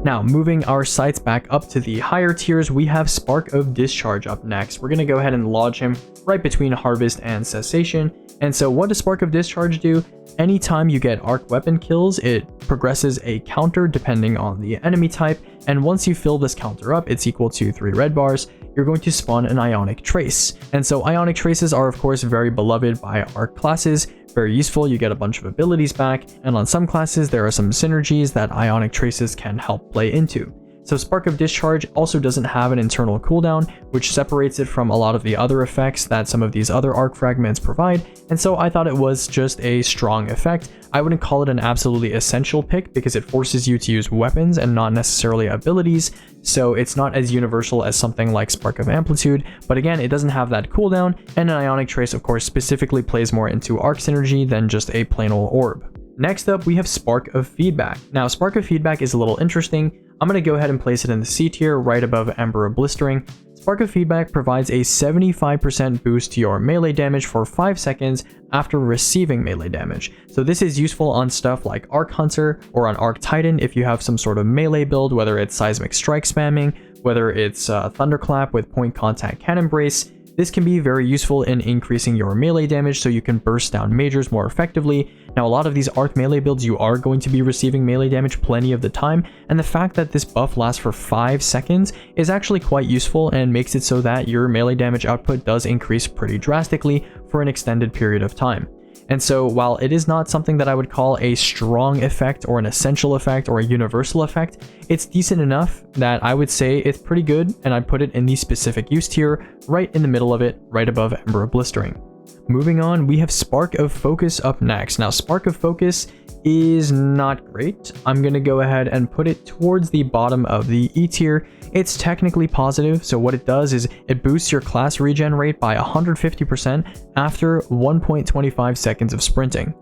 Now, moving our sights back up to the higher tiers, we have Spark of Discharge up next. We're going to go ahead and lodge him right between Harvest and Cessation. And so what does Spark of Discharge do? Anytime you get arc weapon kills, it progresses a counter depending on the enemy type, and once you fill this counter up, it's equal to 3 red bars, you're going to spawn an Ionic Trace. And so Ionic Traces are of course very beloved by arc classes, very useful, you get a bunch of abilities back, and on some classes there are some synergies that Ionic Traces can help play into. So Spark of Discharge also doesn't have an internal cooldown, which separates it from a lot of the other effects that some of these other arc fragments provide, and so I thought it was just a strong effect. I wouldn't call it an absolutely essential pick because it forces you to use weapons and not necessarily abilities, so it's not as universal as something like Spark of Amplitude, but again, it doesn't have that cooldown, and an Ionic Trace of course specifically plays more into arc synergy than just a plain old orb. Next up, we have Spark of Feedback. Now, Spark of Feedback is a little interesting. I'm going to go ahead and place it in the C tier right above Ember of Blistering. Spark of Feedback provides a 75% boost to your melee damage for 5 seconds after receiving melee damage. So this is useful on stuff like Arc Hunter or on Arc Titan if you have some sort of melee build, whether it's Seismic Strike spamming, whether it's Thunderclap with point contact cannon brace. This can be very useful in increasing your melee damage so you can burst down majors more effectively. Now, a lot of these arc melee builds, you are going to be receiving melee damage plenty of the time, and the fact that this buff lasts for 5 seconds is actually quite useful and makes it so that your melee damage output does increase pretty drastically for an extended period of time. And so while it is not something that I would call a strong effect or an essential effect or a universal effect, it's decent enough that I would say it's pretty good, and I'd put it in the specific use tier right in the middle of it, right above Ember of Blistering. Moving on, we have Spark of Focus up next. Now, Spark of Focus is not great. I'm going to go ahead and put it towards the bottom of the E tier. It's technically positive, so what it does is it boosts your class regen rate by 150% after 1.25 seconds of sprinting.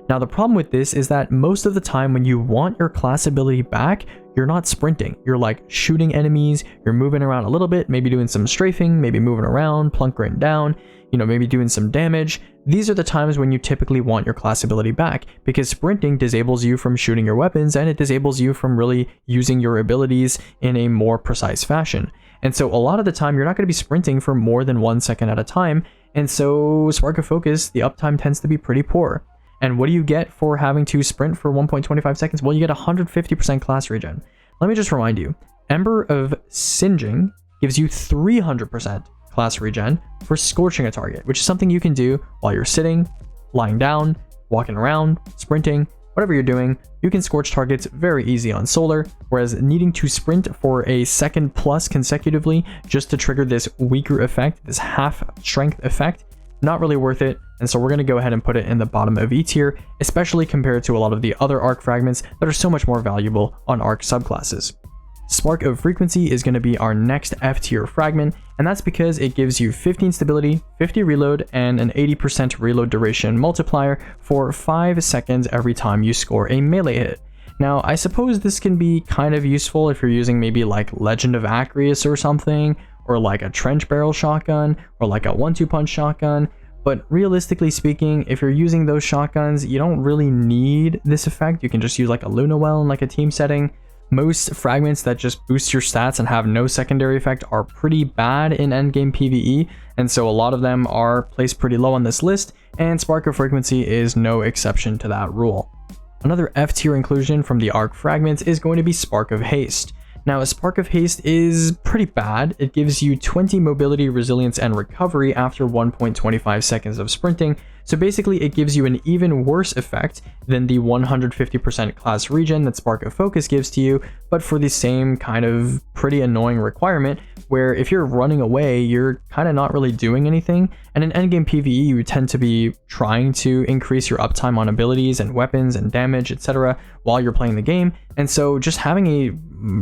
Now, the problem with this is that most of the time when you want your class ability back, you're not sprinting. You're like shooting enemies, you're moving around a little bit, maybe doing some strafing, maybe moving around, plunkering down, maybe doing some damage. These are the times when you typically want your class ability back, because sprinting disables you from shooting your weapons and it disables you from really using your abilities in a more precise fashion. And so a lot of the time you're not going to be sprinting for more than 1 second at a time, and so Spark of Focus, the uptime tends to be pretty poor. And what do you get for having to sprint for 1.25 seconds? Well, you get 150% class regen. Let me just remind you, Ember of Singeing gives you 300% class regen for scorching a target, which is something you can do while you're sitting, lying down, walking around, sprinting, whatever you're doing. You can scorch targets very easy on solar, whereas needing to sprint for a second plus consecutively just to trigger this weaker effect, this half strength effect, not really worth it. And so we're going to go ahead and put it in the bottom of E tier, especially compared to a lot of the other arc fragments that are so much more valuable on arc subclasses. Spark of Frequency is going to be our next F tier fragment, and that's because it gives you 15 stability, 50 reload, and an 80% reload duration multiplier for 5 seconds every time you score a melee hit. Now, I suppose this can be kind of useful if you're using maybe like Legend of Acreus or something, or like a trench barrel shotgun, or like a 1-2 punch shotgun. But realistically speaking, if you're using those shotguns, you don't really need this effect. You can just use like a Luna Well in like a team setting. Most fragments that just boost your stats and have no secondary effect are pretty bad in endgame PvE, and so a lot of them are placed pretty low on this list, and Spark of Frequency is no exception to that rule. Another F tier inclusion from the arc fragments is going to be Spark of Haste. Now, a Spark of Haste is pretty bad. It gives you 20 mobility, resilience, and recovery after 1.25 seconds of sprinting. So basically, it gives you an even worse effect than the 150% class regen that Spark of Focus gives to you, but for the same kind of pretty annoying requirement, where if you're running away, you're kind of not really doing anything. And in endgame PvE, you tend to be trying to increase your uptime on abilities and weapons and damage, etc. while you're playing the game. And so just having a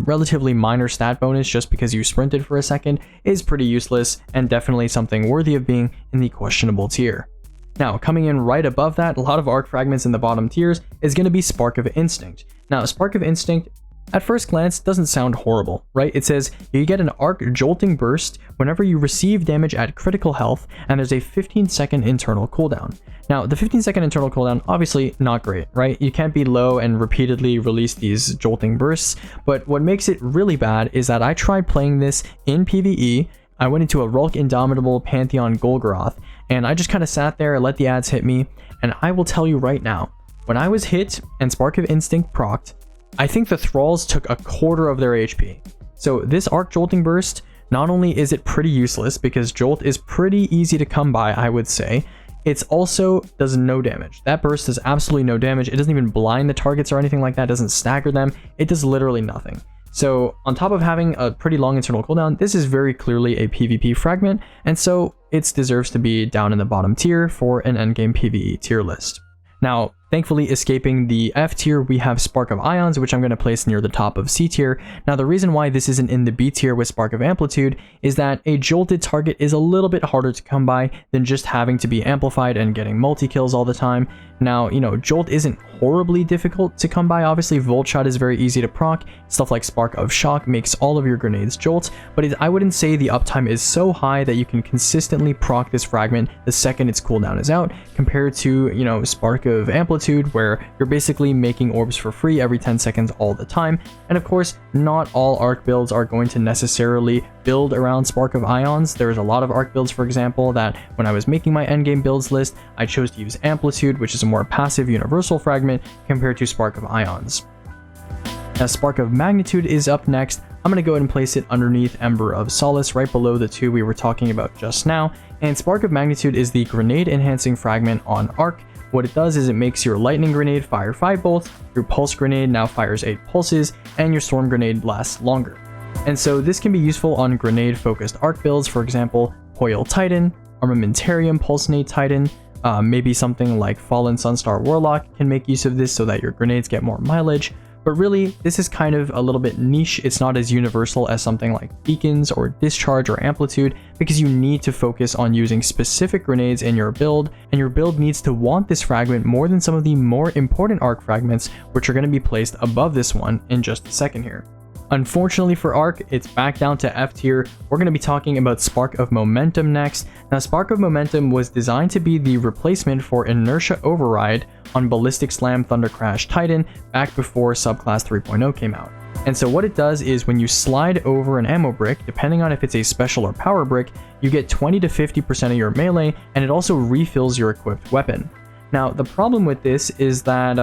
relatively minor stat bonus just because you sprinted for a second is pretty useless and definitely something worthy of being in the questionable tier. Now, coming in right above that, a lot of arc fragments in the bottom tiers is going to be Spark of Instinct. Now, Spark of Instinct At first glance, doesn't sound horrible, right? It says you get an arc jolting burst whenever you receive damage at critical health, and there's a 15-second internal cooldown. Now, the 15-second internal cooldown, obviously not great, right? You can't be low and repeatedly release these jolting bursts, but what makes it really bad is that I tried playing this in PvE. I went into a Rulk Indomitable Pantheon Golgoroth, and I just kind of sat there and let the ads hit me, and I will tell you right now, when I was hit and Spark of Instinct procced, I think the Thralls took a quarter of their HP. So this Arc Jolting Burst, not only is it pretty useless because Jolt is pretty easy to come by, I would say, it's also does no damage. That burst does absolutely no damage. It doesn't even blind the targets or anything like that. It doesn't stagger them. It does literally nothing. So on top of having a pretty long internal cooldown, this is very clearly a PvP fragment, and so it deserves to be down in the bottom tier for an endgame PvE tier list. Now, thankfully escaping the F tier, we have Spark of Ions, which I'm going to place near the top of C tier. Now, the reason why this isn't in the B tier with Spark of Amplitude is that a jolted target is a little bit harder to come by than just having to be amplified and getting multi-kills all the time. Now, you know, Jolt isn't horribly difficult to come by. Obviously, Volt Shot is very easy to proc. Stuff like Spark of Shock makes all of your grenades jolt, but I wouldn't say the uptime is so high that you can consistently proc this fragment the second its cooldown is out, compared to, you know, Spark of Amplitude, where you're basically making orbs for free every 10 seconds all the time. And of course, not all arc builds are going to necessarily build around Spark of Ions. There's a lot of arc builds, for example, that when I was making my endgame builds list, I chose to use Amplitude, which is a more passive universal fragment compared to Spark of Ions. Now, Spark of Magnitude is up next. I'm going to go ahead and place it underneath Ember of Solace, right below the two we were talking about just now. And Spark of Magnitude is the grenade enhancing fragment on arc. What it does is it makes your lightning grenade fire 5 bolts, your pulse grenade now fires 8 pulses, and your storm grenade lasts longer. And so this can be useful on grenade focused arc builds, for example, Hoyle Titan, Armamentarium Pulsinate Titan, maybe something like Fallen Sunstar Warlock can make use of this so that your grenades get more mileage. But really, this is kind of a little bit niche. It's not as universal as something like Beacons or Discharge or Amplitude, because you need to focus on using specific grenades in your build, and your build needs to want this fragment more than some of the more important arc fragments, which are going to be placed above this one in just a second here. Unfortunately for Arc, it's back down to F tier. We're going to be talking about Spark of Momentum next. Now, Spark of Momentum was designed to be the replacement for Inertia Override on Ballistic Slam Thunder Crash Titan back before Subclass 3.0 came out. And so what it does is when you slide over an ammo brick, depending on if it's a special or power brick, you get 20 to 50% of your melee, and it also refills your equipped weapon. Now, the problem with this is that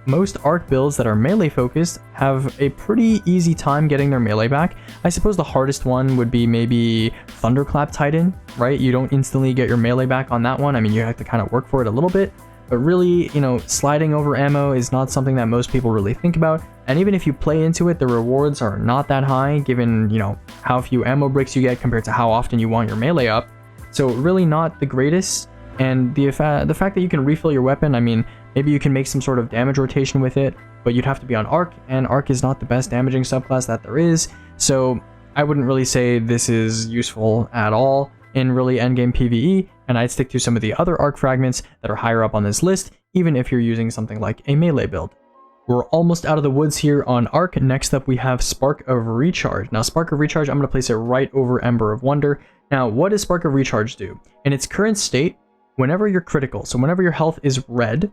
most arc builds that are melee focused have a pretty easy time getting their melee back. I suppose the hardest one would be maybe Thunderclap Titan, right? You don't instantly get your melee back on that one. I mean, you have to kind of work for it a little bit, but really, you know, sliding over ammo is not something that most people really think about. And even if you play into it, the rewards are not that high given, you know, how few ammo bricks you get compared to how often you want your melee up. So really not the greatest. And the fact that you can refill your weapon, I mean, maybe you can make some sort of damage rotation with it, but you'd have to be on Arc, and Arc is not the best damaging subclass that there is, so I wouldn't really say this is useful at all in really endgame PvE, and I'd stick to some of the other Arc fragments that are higher up on this list, even if you're using something like a melee build. We're almost out of the woods here on Arc. Next up we have Spark of Recharge. Now, Spark of Recharge, I'm going to place it right over Ember of Wonder. Now, what does Spark of Recharge do? In its current state, whenever you're critical, so whenever your health is red,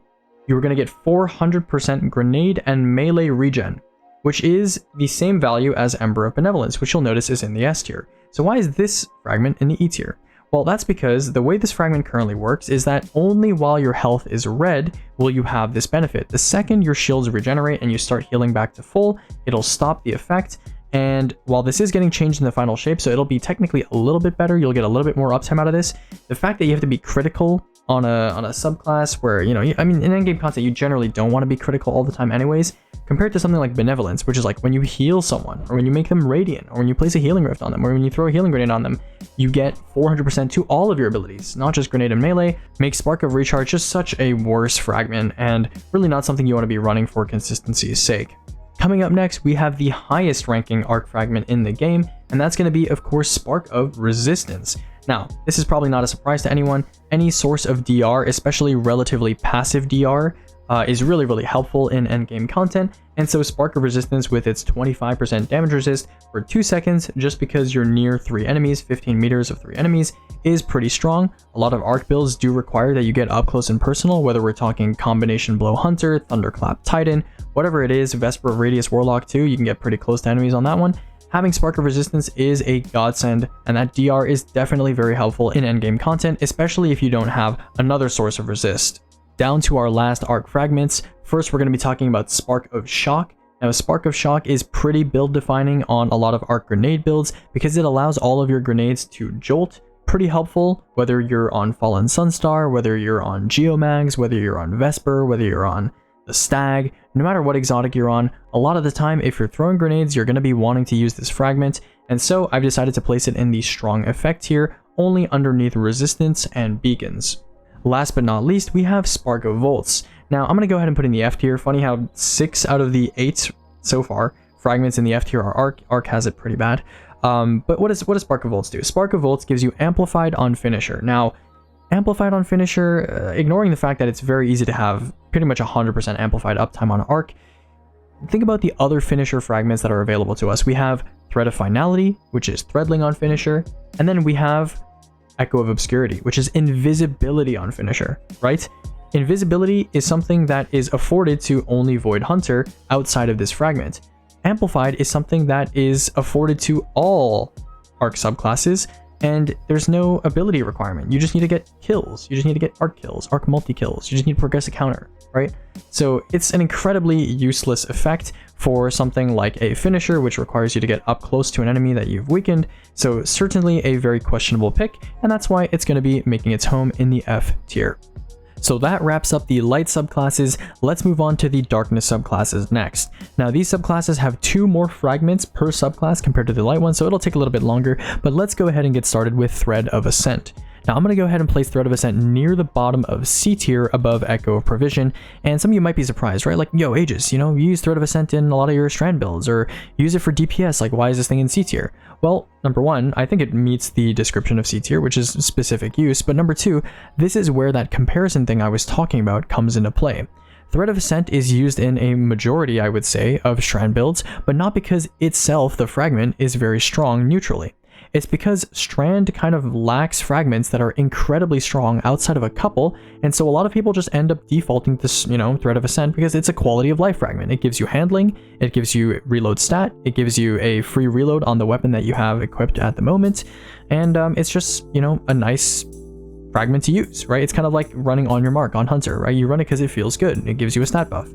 you're going to get 400% grenade and melee regen, which is the same value as Ember of Benevolence, which you'll notice is in the S tier. So why is this fragment in the E tier? Well, that's because the way this fragment currently works is that only while your health is red will you have this benefit. The second your shields regenerate and you start healing back to full, it'll stop the effect. And while this is getting changed in the final shape, so it'll be technically a little bit better, you'll get a little bit more uptime out of this. The fact that you have to be critical on a subclass where, you know, I mean, in endgame content, you generally don't want to be critical all the time anyways, compared to something like Benevolence, which is like when you heal someone, or when you make them radiant, or when you place a healing rift on them, or when you throw a healing grenade on them, you get 400% to all of your abilities, not just grenade and melee. Makes Spark of Recharge just such a worse fragment, and really not something you want to be running for consistency's sake. Coming up next, we have the highest ranking arc fragment in the game, and that's going to be, of course, Spark of Resistance. Now, this is probably not a surprise to anyone. Any source of DR, especially relatively passive DR, is really helpful in endgame content, and so Spark of Resistance with its 25% damage resist for 2 seconds just because you're near 3 enemies, 15 meters of 3 enemies, is pretty strong. A lot of arc builds do require that you get up close and personal, whether we're talking Combination Blow Hunter, Thunderclap Titan, whatever it is, Vesper of Radius Warlock too, you can get pretty close to enemies on that one. Having Spark of Resistance is a godsend, and that DR is definitely very helpful in endgame content, especially if you don't have another source of resist. Down to our last arc fragments. First, we're going to be talking about Spark of Shock. Now, Spark of Shock is pretty build defining on a lot of arc grenade builds because it allows all of your grenades to jolt. Pretty helpful, whether you're on Fallen Sunstar, whether you're on Geomags, whether you're on Vesper, whether you're on the Stag, no matter what exotic you're on, a lot of the time, if you're throwing grenades, you're going to be wanting to use this fragment, and so I've decided to place it in the strong effect tier, only underneath resistance and beacons. Last but not least, we have Spark of Volts. Now, I'm going to go ahead and put in the F tier. Funny how 6 out of the 8 so far fragments in the F tier are Arc. Arc has it pretty bad. But what does Spark of Volts do? Spark of Volts gives you Amplified on Finisher. Now, Amplified on Finisher, ignoring the fact that it's very easy to have pretty much 100% amplified uptime on Arc, think about the other Finisher fragments that are available to us. We have Thread of Finality, which is Threadling on Finisher, and then we have Echo of Obscurity, which is Invisibility on Finisher, right? Invisibility is something that is afforded to only Void Hunter outside of this fragment. Amplified is something that is afforded to all Arc subclasses, and there's no ability requirement. You just need to get kills. You just need to get Arc kills, Arc multi-kills. You just need to progress a counter, right? So it's an incredibly useless effect for something like a Finisher, which requires you to get up close to an enemy that you've weakened. So certainly a very questionable pick, and that's why it's going to be making its home in the F tier. So that wraps up the light subclasses. Let's move on to the darkness subclasses next. Now, these subclasses have 2 more fragments per subclass compared to the light one, so it'll take a little bit longer, but let's go ahead and get started with Thread of Ascent. Now, I'm going to go ahead and place Thread of Ascent near the bottom of C tier above Echo of Provision, and some of you might be surprised, right? Like, yo, Aegis, you know, you use Thread of Ascent in a lot of your strand builds, or use it for DPS, like, why is this thing in C tier? Well, number 1, I think it meets the description of C tier, which is specific use, but number 2, this is where that comparison thing I was talking about comes into play. Thread of Ascent is used in a majority, I would say, of strand builds, but not because itself, the fragment, is very strong neutrally. It's because Strand kind of lacks fragments that are incredibly strong outside of a couple, and so a lot of people just end up defaulting to, you know, Thread of Ascent because it's a quality of life fragment. It gives you handling, it gives you reload stat, it gives you a free reload on the weapon that you have equipped at the moment, and it's just, you know, a nice fragment to use, right? It's kind of like running on your mark on Hunter, right? You run it because it feels good, it gives you a stat buff.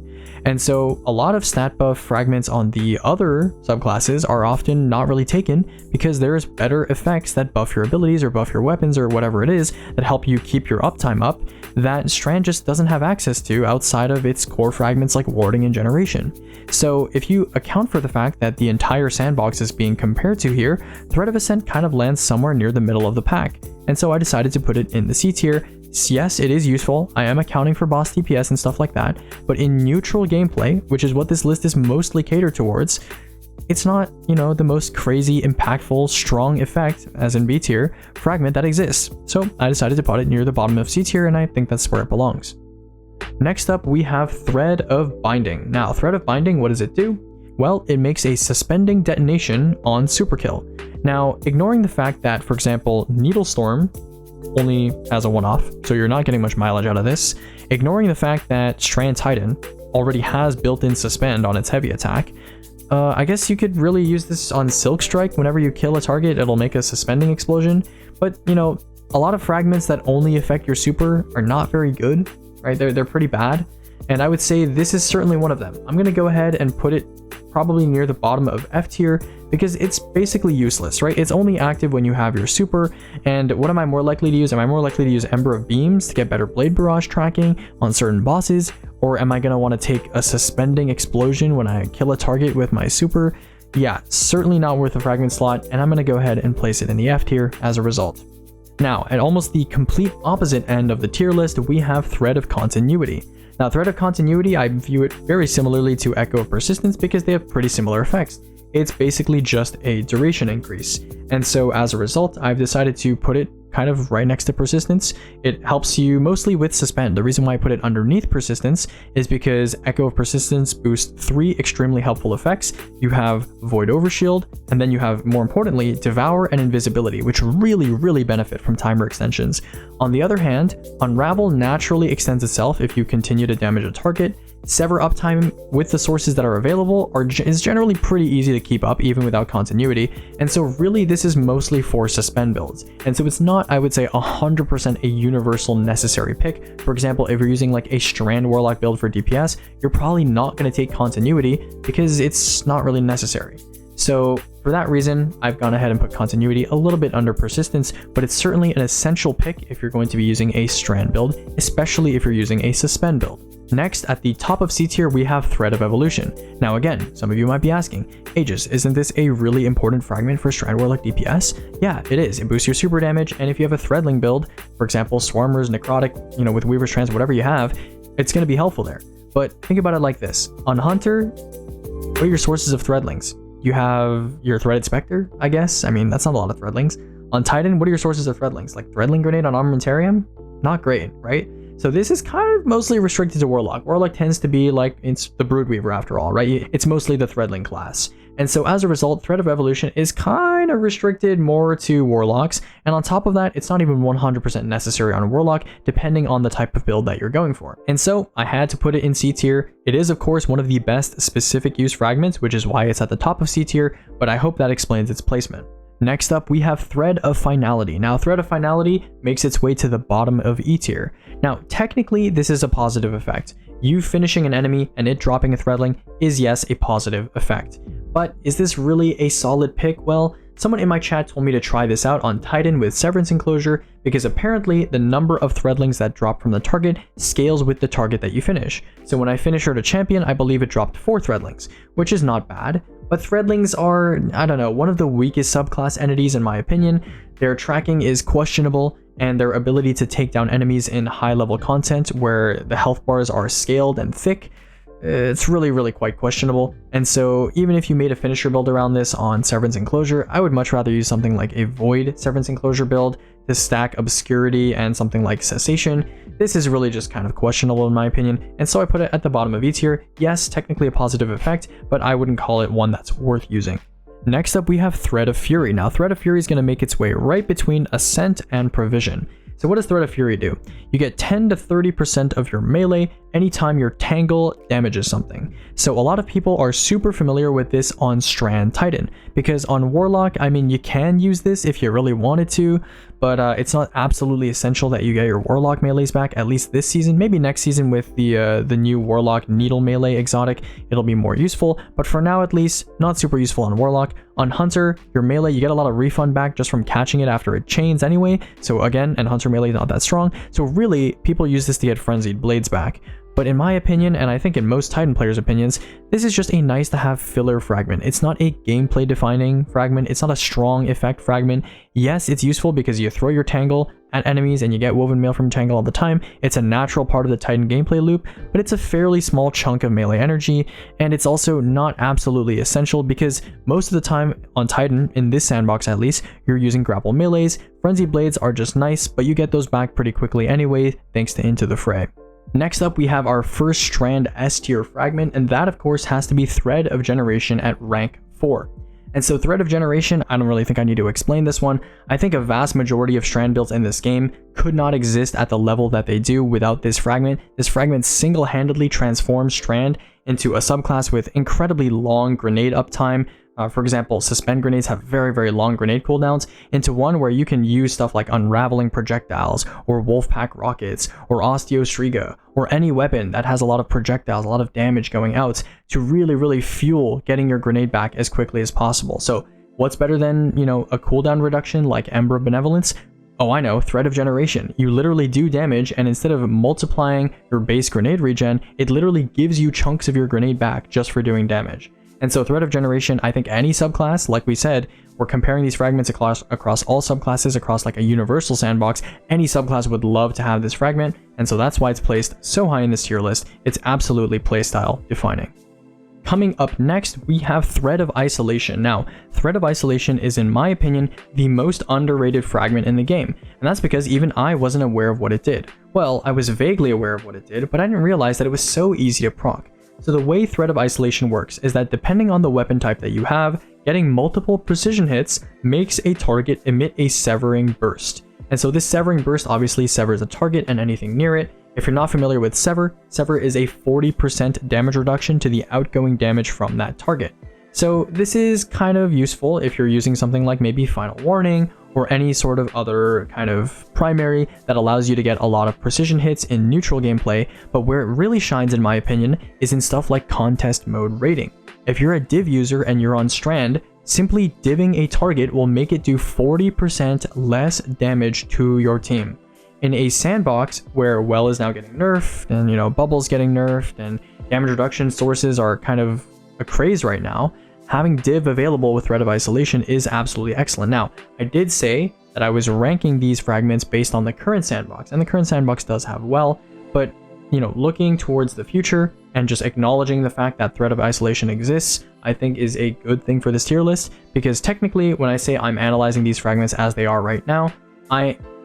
And so a lot of stat buff fragments on the other subclasses are often not really taken because there's better effects that buff your abilities or buff your weapons or whatever it is that help you keep your uptime up that Strand just doesn't have access to outside of its core fragments like Warding and Generation. So if you account for the fact that the entire sandbox is being compared to here, Thread of Ascent kind of lands somewhere near the middle of the pack. And so I decided to put it in the C tier. Yes, it is useful, I am accounting for boss DPS and stuff like that, but in neutral gameplay, which is what this list is mostly catered towards, it's not, you know, the most crazy, impactful, strong effect, as in B tier, fragment that exists. So I decided to put it near the bottom of C tier, and I think that's where it belongs. Next up, we have Thread of Binding. Now, Thread of Binding, what does it do? Well, it makes a suspending detonation on Superkill. Now, ignoring the fact that, for example, Needle Storm only has a one-off, so you're not getting much mileage out of this. Ignoring the fact that Strand Titan already has built-in suspend on its heavy attack, I guess you could really use this on Silk Strike. Whenever you kill a target, it'll make a suspending explosion, but you know, a lot of fragments that only affect your super are not very good, right? They're pretty bad, and I would say this is certainly one of them. I'm gonna go ahead and put it probably near the bottom of F tier because it's basically useless, right? It's only active when you have your super, and what am I more likely to use? Am I more likely to use Ember of Beams to get better Blade Barrage tracking on certain bosses, or am I going to want to take a suspending explosion when I kill a target with my super? Yeah, certainly not worth a fragment slot, and I'm going to go ahead and place it in the F tier as a result. Now, at almost the complete opposite end of the tier list, we have Thread of Continuity. Now, Thread of Continuity, I view it very similarly to Echo of Persistence because they have pretty similar effects. It's basically just a duration increase, and so as a result, I've decided to put it kind of right next to Persistence. It helps you mostly with Suspend. The reason why I put it underneath Persistence is because Echo of Persistence boosts 3 extremely helpful effects. You have Void Overshield, and then you have, more importantly, Devour and Invisibility, which really benefit from timer extensions. On the other hand, Unravel naturally extends itself if you continue to damage a target. Sever uptime with the sources that are available is generally pretty easy to keep up even without continuity, and so really this is mostly for Suspend builds, and so it's not, I would say, 100% a universal necessary pick. For example, if you're using like a Strand Warlock build for DPS, you're probably not going to take continuity because it's not really necessary. So for that reason, I've gone ahead and put continuity a little bit under Persistence, but it's certainly an essential pick if you're going to be using a Strand build, especially if you're using a Suspend build. Next, at the top of C tier, we have Thread of Evolution. Now again, some of you might be asking, Aegis, isn't this a really important fragment for Strand Warlock DPS? Yeah, it is. It boosts your super damage, and if you have a Threadling build, for example, Swarmers, Necrotic, with Weaver's Trance, whatever you have, it's going to be helpful there. But think about it like this. On Hunter, what are your sources of Threadlings? You have your Threaded Spectre, I guess. I mean, that's not a lot of Threadlings. On Titan, what are your sources of Threadlings? Like Threadling Grenade on Armamentarium? Not great, right? So this is kind of mostly restricted to Warlock. Warlock tends to be like, it's the Broodweaver after all, right? It's mostly the Threadling class. And so as a result, Thread of Evolution is kind of restricted more to Warlocks. And on top of that, it's not even 100% necessary on Warlock, depending on the type of build that you're going for. And so I had to put it in C tier. It is, of course, one of the best specific use fragments, which is why it's at the top of C tier, but I hope that explains its placement. Next up, we have Thread of Finality. Now, Thread of Finality makes its way to the bottom of E tier. Now, technically, this is a positive effect. You finishing an enemy and it dropping a Threadling is, yes, a positive effect. But is this really a solid pick? Well, someone in my chat told me to try this out on Titan with Severance Enclosure, because apparently the number of Threadlings that drop from the target scales with the target that you finish. So when I finished a champion, I believe it dropped 4 Threadlings, which is not bad. But Threadlings are, I don't know, one of the weakest subclass entities in my opinion. Their tracking is questionable, and their ability to take down enemies in high level content where the health bars are scaled and thick, it's really quite questionable. And so even if you made a finisher build around this on Severance Enclosure, I would much rather use something like a Void Severance Enclosure build to stack Obscurity and something like Cessation. This is really just kind of questionable in my opinion, and so I put it at the bottom of E tier. Yes, technically a positive effect, but I wouldn't call it one that's worth using. Next up, we have Thread of Fury. Now, Thread of Fury is going to make its way right between Ascent and Provision. So what does Thread of Fury do? You get 10 to 30% of your melee anytime your Tangle damages something. So a lot of people are super familiar with this on Strand Titan, because on Warlock, I mean, you can use this if you really wanted to, but it's not absolutely essential that you get your Warlock melees back, at least this season. Maybe next season with the new Warlock Needle melee exotic, it'll be more useful, but for now at least, not super useful on Warlock. On Hunter, your melee, you get a lot of refund back just from catching it after it chains anyway, so again, and Hunter melee is not that strong, so really, people use this to get Frenzied Blades back. But in my opinion, and I think in most Titan players' opinions, this is just a nice to have filler fragment. It's not a gameplay defining fragment. It's not a strong effect fragment. Yes, it's useful because you throw your Tangle at enemies and you get Woven Mail from Tangle all the time. It's a natural part of the Titan gameplay loop, but it's a fairly small chunk of melee energy, and it's also not absolutely essential because most of the time on Titan, in this sandbox at least, you're using grapple melees. Frenzy Blades are just nice, but you get those back pretty quickly anyway, thanks to Into the Fray. Next up, we have our first Strand S tier fragment, and that of course has to be Thread of Generation at rank 4. And so Thread of Generation, I don't really think I need to explain this one. I think a vast majority of Strand builds in this game could not exist at the level that they do without this fragment. This fragment single-handedly transforms Strand into a subclass with incredibly long grenade uptime. For example, Suspend grenades have very long grenade cooldowns, into one where you can use stuff like Unraveling Projectiles, or Wolfpack Rockets, or Osteostriga, or any weapon that has a lot of projectiles, a lot of damage going out, to really fuel getting your grenade back as quickly as possible. So what's better than, a cooldown reduction like Ember of Benevolence? Oh, I know, Thread of Generation. You literally do damage, and instead of multiplying your base grenade regen, it literally gives you chunks of your grenade back just for doing damage. And so Thread of Generation, I think any subclass, like we said, we're comparing these fragments across all subclasses, across like a universal sandbox, any subclass would love to have this fragment, and so that's why it's placed so high in this tier list. It's absolutely playstyle defining. Coming up next, we have Thread of Isolation. Now, Thread of Isolation is, in my opinion, the most underrated fragment in the game, and that's because even I wasn't aware of what it did. Well, I was vaguely aware of what it did, but I didn't realize that it was so easy to proc. So the way Thread of Isolation works is that depending on the weapon type that you have, getting multiple precision hits makes a target emit a severing burst. And so this severing burst obviously severs a target and anything near it. If you're not familiar with Sever, Sever is a 40% damage reduction to the outgoing damage from that target. So this is kind of useful if you're using something like maybe Final Warning or any sort of other kind of primary that allows you to get a lot of precision hits in neutral gameplay, but where it really shines in my opinion is in stuff like contest mode raiding. If you're a div user and you're on Strand, simply diving a target will make it do 40% less damage to your team. In a sandbox where Well is now getting nerfed and Bubble's getting nerfed and damage reduction sources are kind of a craze right now, having div available with Thread of Isolation is absolutely excellent. Now, I did say that I was ranking these fragments based on the current sandbox, and the current sandbox does have Well, but looking towards the future and just acknowledging the fact that Thread of Isolation exists, I think is a good thing for this tier list, because technically when I say I'm analyzing these fragments as they are right now,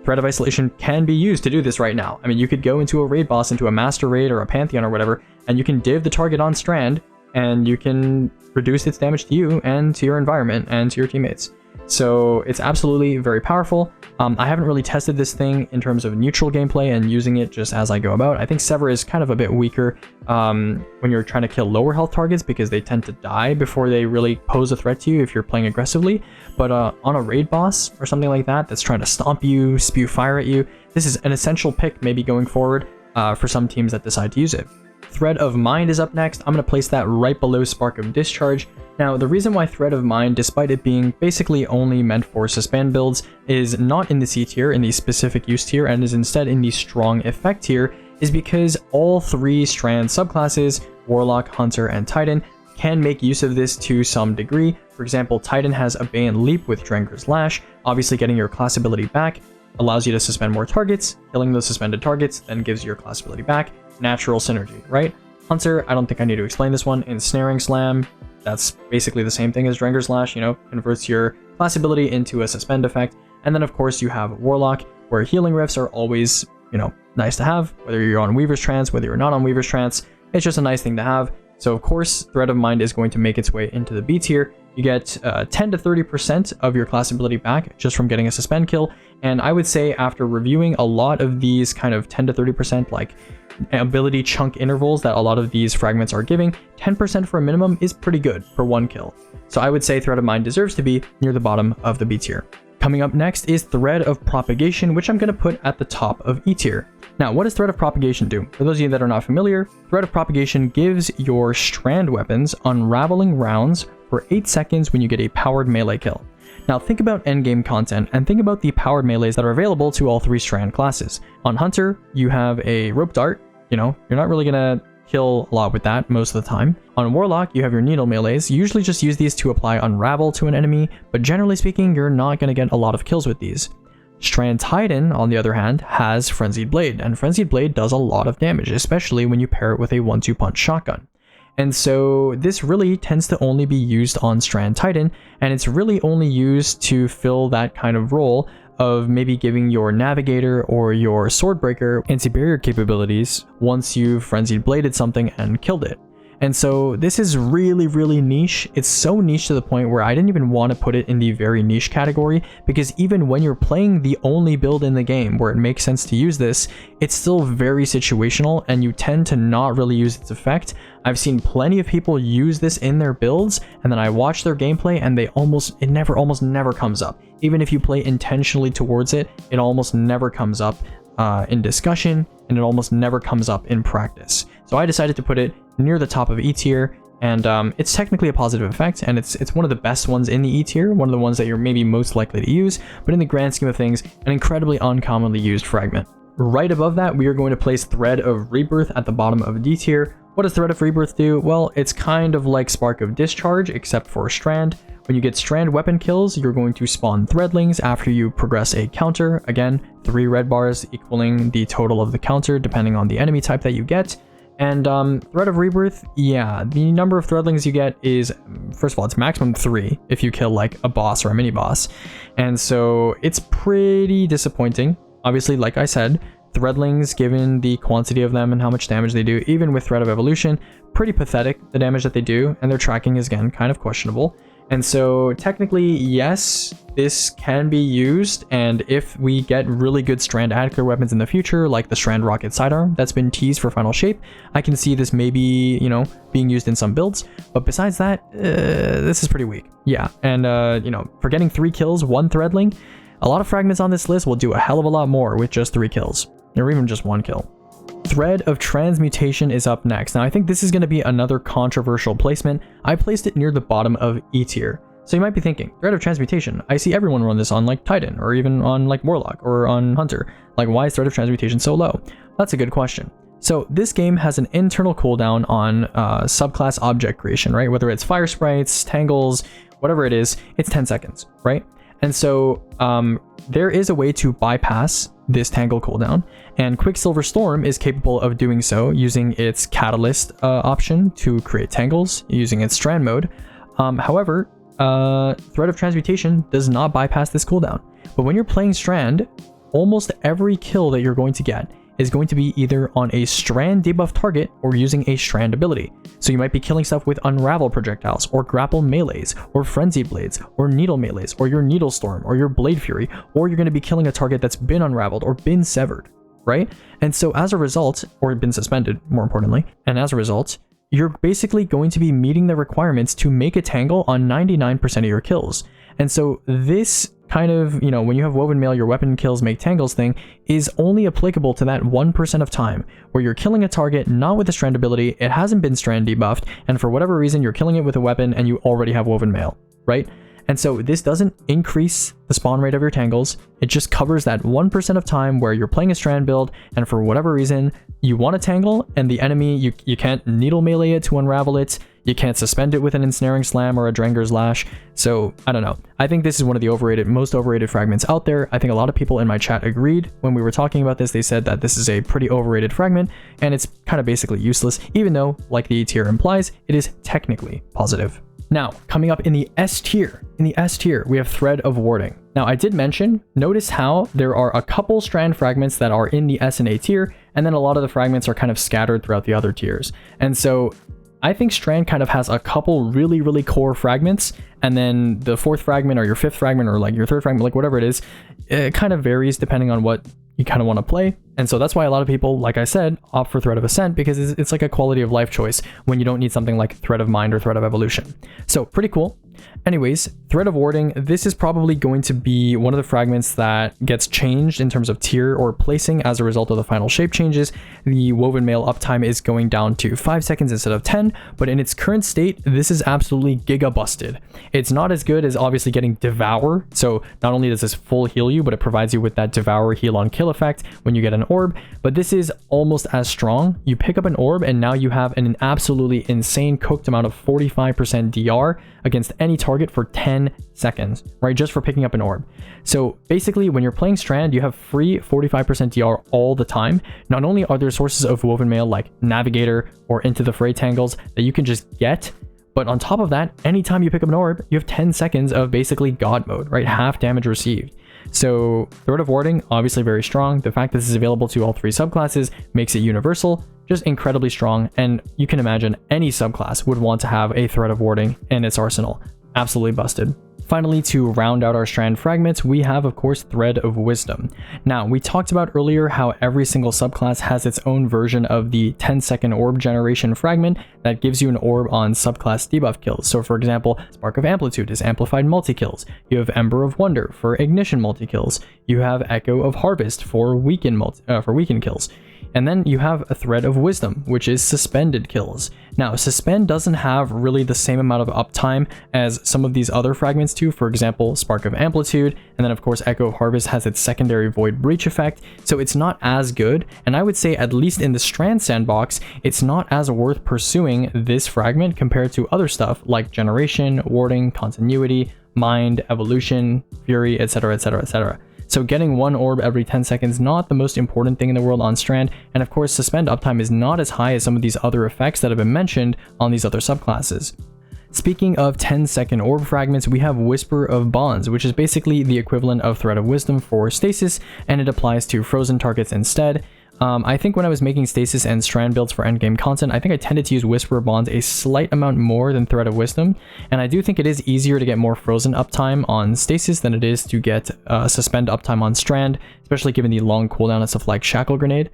Thread of Isolation can be used to do this right now. I mean, you could go into a raid boss, into a master raid or a pantheon or whatever, and you can div the target on Strand, and you can reduce its damage to you and to your environment and to your teammates. So it's absolutely very powerful. I haven't really tested this thing in terms of neutral gameplay and using it just as I go about. I think Sever is kind of a bit weaker when you're trying to kill lower health targets because they tend to die before they really pose a threat to you if you're playing aggressively. But on a raid boss or something like that that's trying to stomp you, spew fire at you, this is an essential pick maybe going forward for some teams that decide to use it. Thread of Mind is up next. I'm going to place that right below Spark of Discharge. Now, the reason why Thread of Mind, despite it being basically only meant for suspend builds, is not in the C tier, in the specific use tier, and is instead in the strong effect tier, is because all three Strand subclasses, Warlock, Hunter, and Titan, can make use of this to some degree. For example, Titan has Abeyant Leap with Dranger's Lash. Obviously, getting your class ability back allows you to suspend more targets. Killing those suspended targets then gives you your class ability back. Natural synergy, right? Hunter, I don't think I need to explain this one. Ensnaring Slam, that's basically the same thing as Dranger's Lash, converts your class ability into a suspend effect. And then of course you have Warlock, where healing rifts are always, nice to have, whether you're on Weaver's Trance, whether you're not on Weaver's Trance, it's just a nice thing to have. So of course, Thread of Mind is going to make its way into the B tier. You get 10 to 30% of your class ability back just from getting a suspend kill. And I would say after reviewing a lot of these kind of 10 to 30% like ability chunk intervals that a lot of these fragments are giving, 10% for a minimum is pretty good for one kill. So I would say Thread of Mind deserves to be near the bottom of the B tier. Coming up next is Thread of Propagation, which I'm going to put at the top of E tier. Now, what does Thread of Propagation do? For those of you that are not familiar, Thread of Propagation gives your Strand weapons unraveling rounds for 8 seconds when you get a powered melee kill. Now think about endgame content and think about the powered melees that are available to all three Strand classes. On Hunter, you have a rope dart. You're not really gonna kill a lot with that most of the time. On Warlock, you have your needle melees. You usually just use these to apply Unravel to an enemy, but generally speaking, you're not gonna get a lot of kills with these. Strand Titan, on the other hand, has Frenzied Blade, and Frenzied Blade does a lot of damage, especially when you pair it with a 1-2 punch shotgun. And so this really tends to only be used on Strand Titan, and it's really only used to fill that kind of role of maybe giving your Navigator or your Swordbreaker anti-barrier capabilities once you've Frenzied Bladed something and killed it. And so this is really, really niche. It's so niche to the point where I didn't even want to put it in the very niche category, because even when you're playing the only build in the game where it makes sense to use this, it's still very situational and you tend to not really use its effect. I've seen plenty of people use this in their builds, and then I watch their gameplay and it almost never comes up. Even if you play intentionally towards it, it almost never comes up in discussion, and it almost never comes up in practice. So I decided to put it near the top of E tier, and it's technically a positive effect, and it's one of the best ones in the E tier, one of the ones that you're maybe most likely to use, but in the grand scheme of things, an incredibly uncommonly used fragment. Right above that, we are going to place Thread of Rebirth at the bottom of D tier. What does Thread of Rebirth do? Well, it's kind of like Spark of Discharge, except for Strand. When you get Strand weapon kills, you're going to spawn Threadlings after you progress a counter. Again, 3 red bars equaling the total of the counter depending on the enemy type that you get. And Thread of Rebirth, yeah, the number of threadlings you get is, first of all, it's maximum 3 if you kill like a boss or a mini boss. And so it's pretty disappointing. Obviously, like I said, threadlings, given the quantity of them and how much damage they do, even with Thread of Evolution, pretty pathetic, the damage that they do, and their tracking is, again, kind of questionable. And so technically, yes, this can be used, and if we get really good strand ad weapons in the future, like the Strand Rocket Sidearm that's been teased for Final Shape, I can see this maybe, you know, being used in some builds. But besides that, this is pretty weak. Yeah, and you know, for getting 3 kills, 1 threadling, a lot of fragments on this list will do a hell of a lot more with just 3 kills, or even just 1 kill. Thread of Transmutation is up next. Now, I think this is going to be another controversial placement. I placed it near the bottom of E tier. So you might be thinking, Thread of Transmutation, I see everyone run this on like Titan, or even on like Warlock, or on Hunter. Like, why is Thread of Transmutation so low? That's a good question. So this game has an internal cooldown on subclass object creation, right? Whether it's fire sprites, tangles, whatever it is, it's 10 seconds, right? And so there is a way to bypass this tangle cooldown, and Quicksilver Storm is capable of doing so using its Catalyst option to create tangles, using its Strand mode. However, Thread of Transmutation does not bypass this cooldown. But when you're playing Strand, almost every kill that you're going to get is going to be either on a Strand debuff target or using a Strand ability. So you might be killing stuff with Unravel projectiles, or Grapple melees, or Frenzied blades, or Needle melees, or your Needle Storm, or your Blade Fury, or you're going to be killing a target that's been unraveled or been severed, right? And so as a result, or been suspended, more importantly, and as a result, you're basically going to be meeting the requirements to make a tangle on 99% of your kills. And so this kind of, you know, when you have Woven Mail, your weapon kills make tangles thing is only applicable to that 1% of time where you're killing a target not with a Strand ability, it hasn't been Strand debuffed, and for whatever reason you're killing it with a weapon and you already have Woven Mail, right? And so this doesn't increase the spawn rate of your tangles, it just covers that 1% of time where you're playing a Strand build and for whatever reason you want to tangle and the enemy, you can't needle melee it to unravel it, you can't suspend it with an Ensnaring Slam or a Drenger's Lash. So I don't know, I think this is one of the most overrated fragments out there. I think a lot of people in my chat agreed when we were talking about this. They said that this is a pretty overrated fragment and it's kind of basically useless, even though, like the E tier implies, it is technically positive. Now, coming up in the S tier, we have Thread of Warding. Now, I did mention, notice how there are a couple Strand fragments that are in the S and A tier, and then a lot of the fragments are kind of scattered throughout the other tiers. And so I think Strand kind of has a couple really, really core fragments, and then the 4th fragment or your 5th fragment or like your 3rd fragment, like whatever it is, it kind of varies depending on what you kind of want to play. And so that's why a lot of people, like I said, opt for Thread of Ascent, because it's like a quality of life choice when you don't need something like Thread of Mind or Thread of Evolution. So pretty cool. Anyways, Thread of Warding, this is probably going to be one of the fragments that gets changed in terms of tier or placing as a result of the final shape changes. The Woven Mail uptime is going down to 5 seconds instead of 10, but in its current state, this is absolutely giga busted. It's not as good as obviously getting Devour, so not only does this full heal you, but it provides you with that Devour heal on kill effect when you get an orb, but this is almost as strong. You pick up an orb and now you have an absolutely insane cooked amount of 45% DR against any target for 10 seconds, right? Just for picking up an orb. So basically, when you're playing Strand, you have free 45% DR all the time. Not only are there sources of Woven Mail like Navigator or Into the Fray tangles that you can just get, but on top of that, anytime you pick up an orb, you have 10 seconds of basically God mode, right? Half damage received. So Thread of Warding, obviously very strong. The fact this is available to all 3 subclasses makes it universal, just incredibly strong. And you can imagine any subclass would want to have a Thread of Warding in its arsenal. Absolutely busted. Finally, to round out our Strand fragments, we have, of course, Thread of Wisdom. Now, we talked about earlier how every single subclass has its own version of the 10-second orb generation fragment that gives you an orb on subclass debuff kills. So, for example, Spark of Amplitude is amplified multi-kills. You have Ember of Wonder for ignition multi-kills. You have Echo of Harvest for weaken kills. And then you have a Thread of Wisdom, which is suspended kills. Now, Suspend doesn't have really the same amount of uptime as some of these other fragments do, for example, Spark of Amplitude, and then of course Echo of Harvest has its secondary Void Breach effect, so it's not as good, and I would say at least in the Strand sandbox, it's not as worth pursuing this fragment compared to other stuff like Generation, Warding, Continuity, Mind, Evolution, Fury, etc, etc, etc. So getting 1 orb every 10 seconds, not the most important thing in the world on Strand, and of course suspend uptime is not as high as some of these other effects that have been mentioned on these other subclasses. Speaking of 10-second orb fragments, we have Whisper of Bonds, which is basically the equivalent of Thread of Wisdom for stasis, and it applies to frozen targets instead. I think when I was making stasis and strand builds for endgame content, I think I tended to use Whisper of Bonds a slight amount more than Thread of Wisdom, and I do think it is easier to get more frozen uptime on stasis than it is to get suspend uptime on strand, especially given the long cooldown of stuff like Shackle Grenade.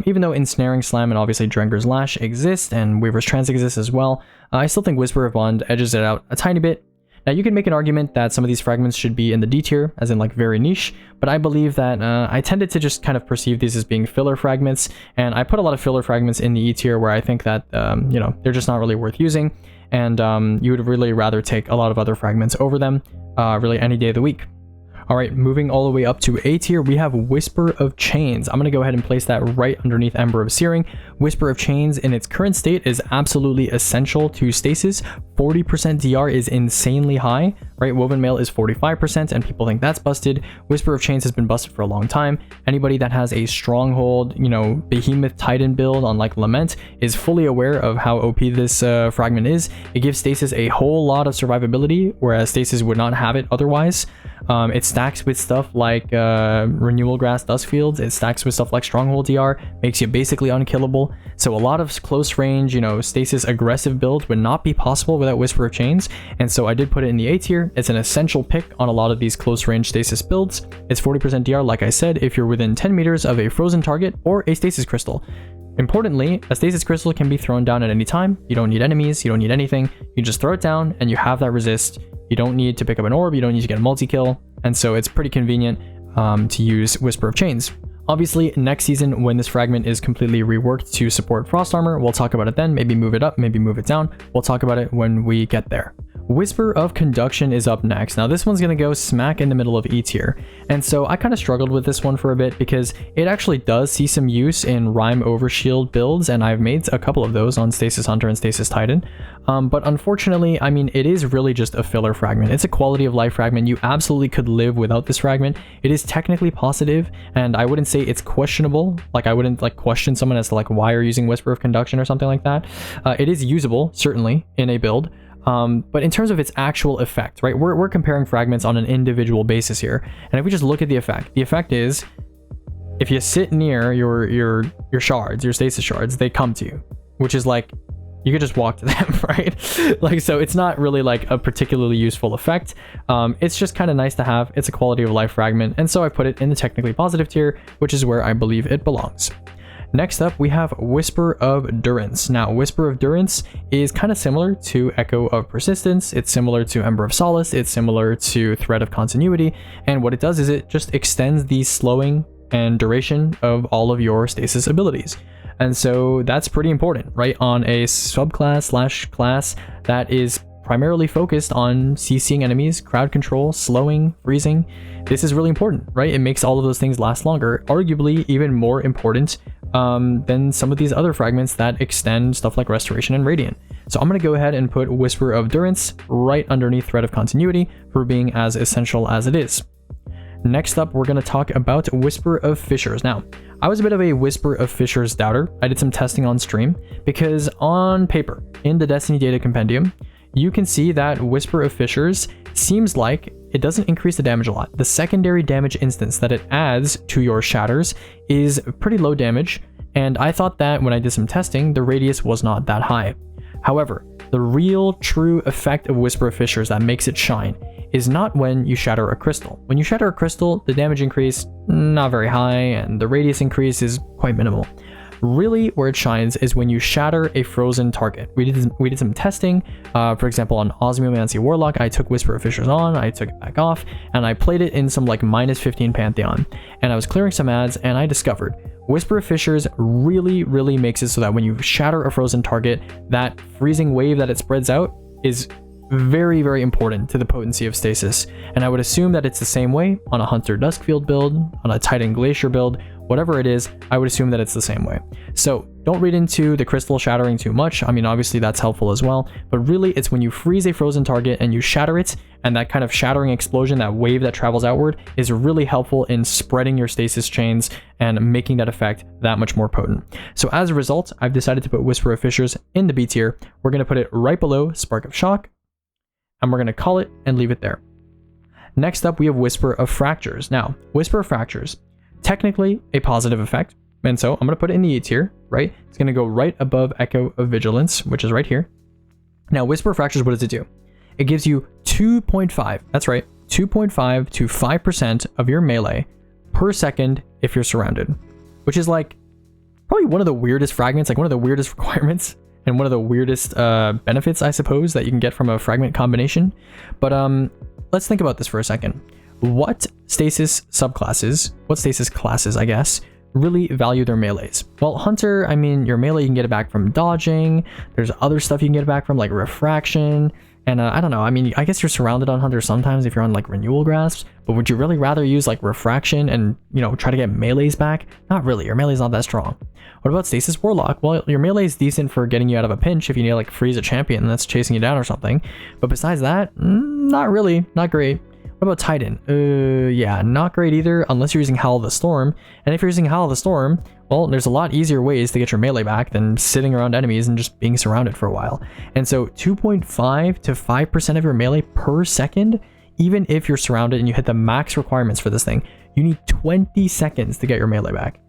Even though Ensnaring Slam and obviously Drenger's Lash exist, and Weaver's Trance exists as well, I still think Whisper of Bond edges it out a tiny bit. Now you can make an argument that some of these fragments should be in the D tier, as in like very niche, but I believe that I tended to just kind of perceive these as being filler fragments, and I put a lot of filler fragments in the E tier where I think that, you know, they're just not really worth using, and you would really rather take a lot of other fragments over them, really any day of the week. Alright, moving all the way up to A tier, we have Whisper of Chains. I'm going to go ahead and place that right underneath Ember of Searing. Whisper of Chains in its current state is absolutely essential to stasis. 40% DR is insanely high, right? Woven Mail is 45%, and people think that's busted. Whisper of Chains has been busted for a long time. Anybody that has a Stronghold, you know, Behemoth Titan build on like Lament is fully aware of how OP this fragment is. It gives stasis a whole lot of survivability, whereas stasis would not have it otherwise. It stacks with stuff like Renewal Grass Duskfields, it stacks with stuff like Stronghold DR, makes you basically unkillable. So a lot of close range, you know, stasis aggressive builds would not be possible without Whisper of Chains, and so I did put it in the A tier. It's an essential pick on a lot of these close range stasis builds. It's 40% DR, like I said, if you're within 10 meters of a frozen target or a stasis crystal. Importantly, a stasis crystal can be thrown down at any time. You don't need enemies, you don't need anything. You just throw it down and you have that resist. You don't need to pick up an orb, you don't need to get a multi-kill, and so it's pretty convenient to use Whisper of Chains. Obviously, next season, when this fragment is completely reworked to support Frost Armor, we'll talk about it then, maybe move it up, maybe move it down. We'll talk about it when we get there. Whisper of Conduction is up next. Now this one's going to go smack in the middle of E tier, and so I kind of struggled with this one for a bit because it actually does see some use in Rhyme Overshield builds, and I've made a couple of those on Stasis Hunter and Stasis Titan, but unfortunately, I mean, it is really just a filler fragment. It's a quality of life fragment. You absolutely could live without this fragment. It is technically positive, and I wouldn't say it's questionable. Like, I wouldn't like question someone as to like why you're using Whisper of Conduction or something like that. It is usable, certainly, in a build. But in terms of its actual effect, right, we're comparing fragments on an individual basis here, and if we just look at the effect is, if you sit near your shards, your stasis shards, they come to you, which is like, you could just walk to them, right? Like, so it's not really like a particularly useful effect. It's just kind of nice to have. It's a quality of life fragment, and so I put it in the technically positive tier, which is where I believe it belongs. Next up, we have Whisper of Durance. Now, Whisper of Durance is kind of similar to Echo of Persistence. It's similar to Ember of Solace. It's similar to Thread of Continuity. And what it does is it just extends the slowing and duration of all of your stasis abilities. And so that's pretty important, right? On a subclass / class that is primarily focused on CCing enemies, crowd control, slowing, freezing. This is really important, right? It makes all of those things last longer, arguably even more important than some of these other fragments that extend stuff like Restoration and Radiant. So I'm going to go ahead and put Whisper of Durance right underneath Thread of Continuity for being as essential as it is. Next up, we're going to talk about Whisper of Fissures. Now, I was a bit of a Whisper of Fissures doubter. I did some testing on stream because on paper, in the Destiny Data Compendium, you can see that Whisper of Fissures seems like it doesn't increase the damage a lot. The secondary damage instance that it adds to your shatters is pretty low damage, and I thought that when I did some testing, the radius was not that high. However, the real true effect of Whisper of Fissures that makes it shine is not when you shatter a crystal. When you shatter a crystal, the damage increase, not very high, and the radius increase is quite minimal. Really, where it shines is when you shatter a frozen target. We did some testing, for example, on Osmiomancy Warlock. I took Whisper of Fissures on, I took it back off, and I played it in some like -15 Pantheon. And I was clearing some ads, and I discovered Whisper of Fissures really makes it so that when you shatter a frozen target, that freezing wave that it spreads out is very important to the potency of stasis. And I would assume that it's the same way on a Hunter Duskfield build, on a Titan Glacier build, whatever it is, I would assume that it's the same way. So don't read into the crystal shattering too much. I mean, obviously that's helpful as well, but really it's when you freeze a frozen target and you shatter it, and that kind of shattering explosion, that wave that travels outward, is really helpful in spreading your stasis chains and making that effect that much more potent. So as a result, I've decided to put Whisper of Fissures in the B tier. We're going to put it right below Spark of Shock, and we're going to call it and leave it there. Next up, we have Whisper of Fractures. Now, Whisper of Fractures, technically a positive effect, and so I'm going to put it in the E tier, right? It's going to go right above Echo of Vigilance, which is right here. Now, Whisper of Fractures, what does it do? It gives you 2.5, that's right, 2.5 to 5% of your melee per second if you're surrounded, which is like probably one of the weirdest fragments, like one of the weirdest requirements, and one of the weirdest benefits, I suppose, that you can get from a fragment combination. But let's think about this for a second. What stasis subclasses, what stasis classes, I guess, really value their melees? Well, Hunter, I mean, your melee, you can get it back from dodging. There's other stuff you can get it back from, like Refraction. And I don't know, I mean, I guess you're surrounded on Hunter sometimes if you're on like Renewal Grasps, but would you really rather use like Refraction and, you know, try to get melees back? Not really, your melee's not that strong. What about Stasis Warlock? Well, your melee is decent for getting you out of a pinch if you need to like freeze a champion that's chasing you down or something. But besides that, not really, not great. What about Titan? Yeah, not great either, unless you're using Howl of the Storm. And if you're using Howl of the Storm, well, there's a lot easier ways to get your melee back than sitting around enemies and just being surrounded for a while. And so 2.5 to 5% of your melee per second, even if you're surrounded and you hit the max requirements for this thing, you need 20 seconds to get your melee back.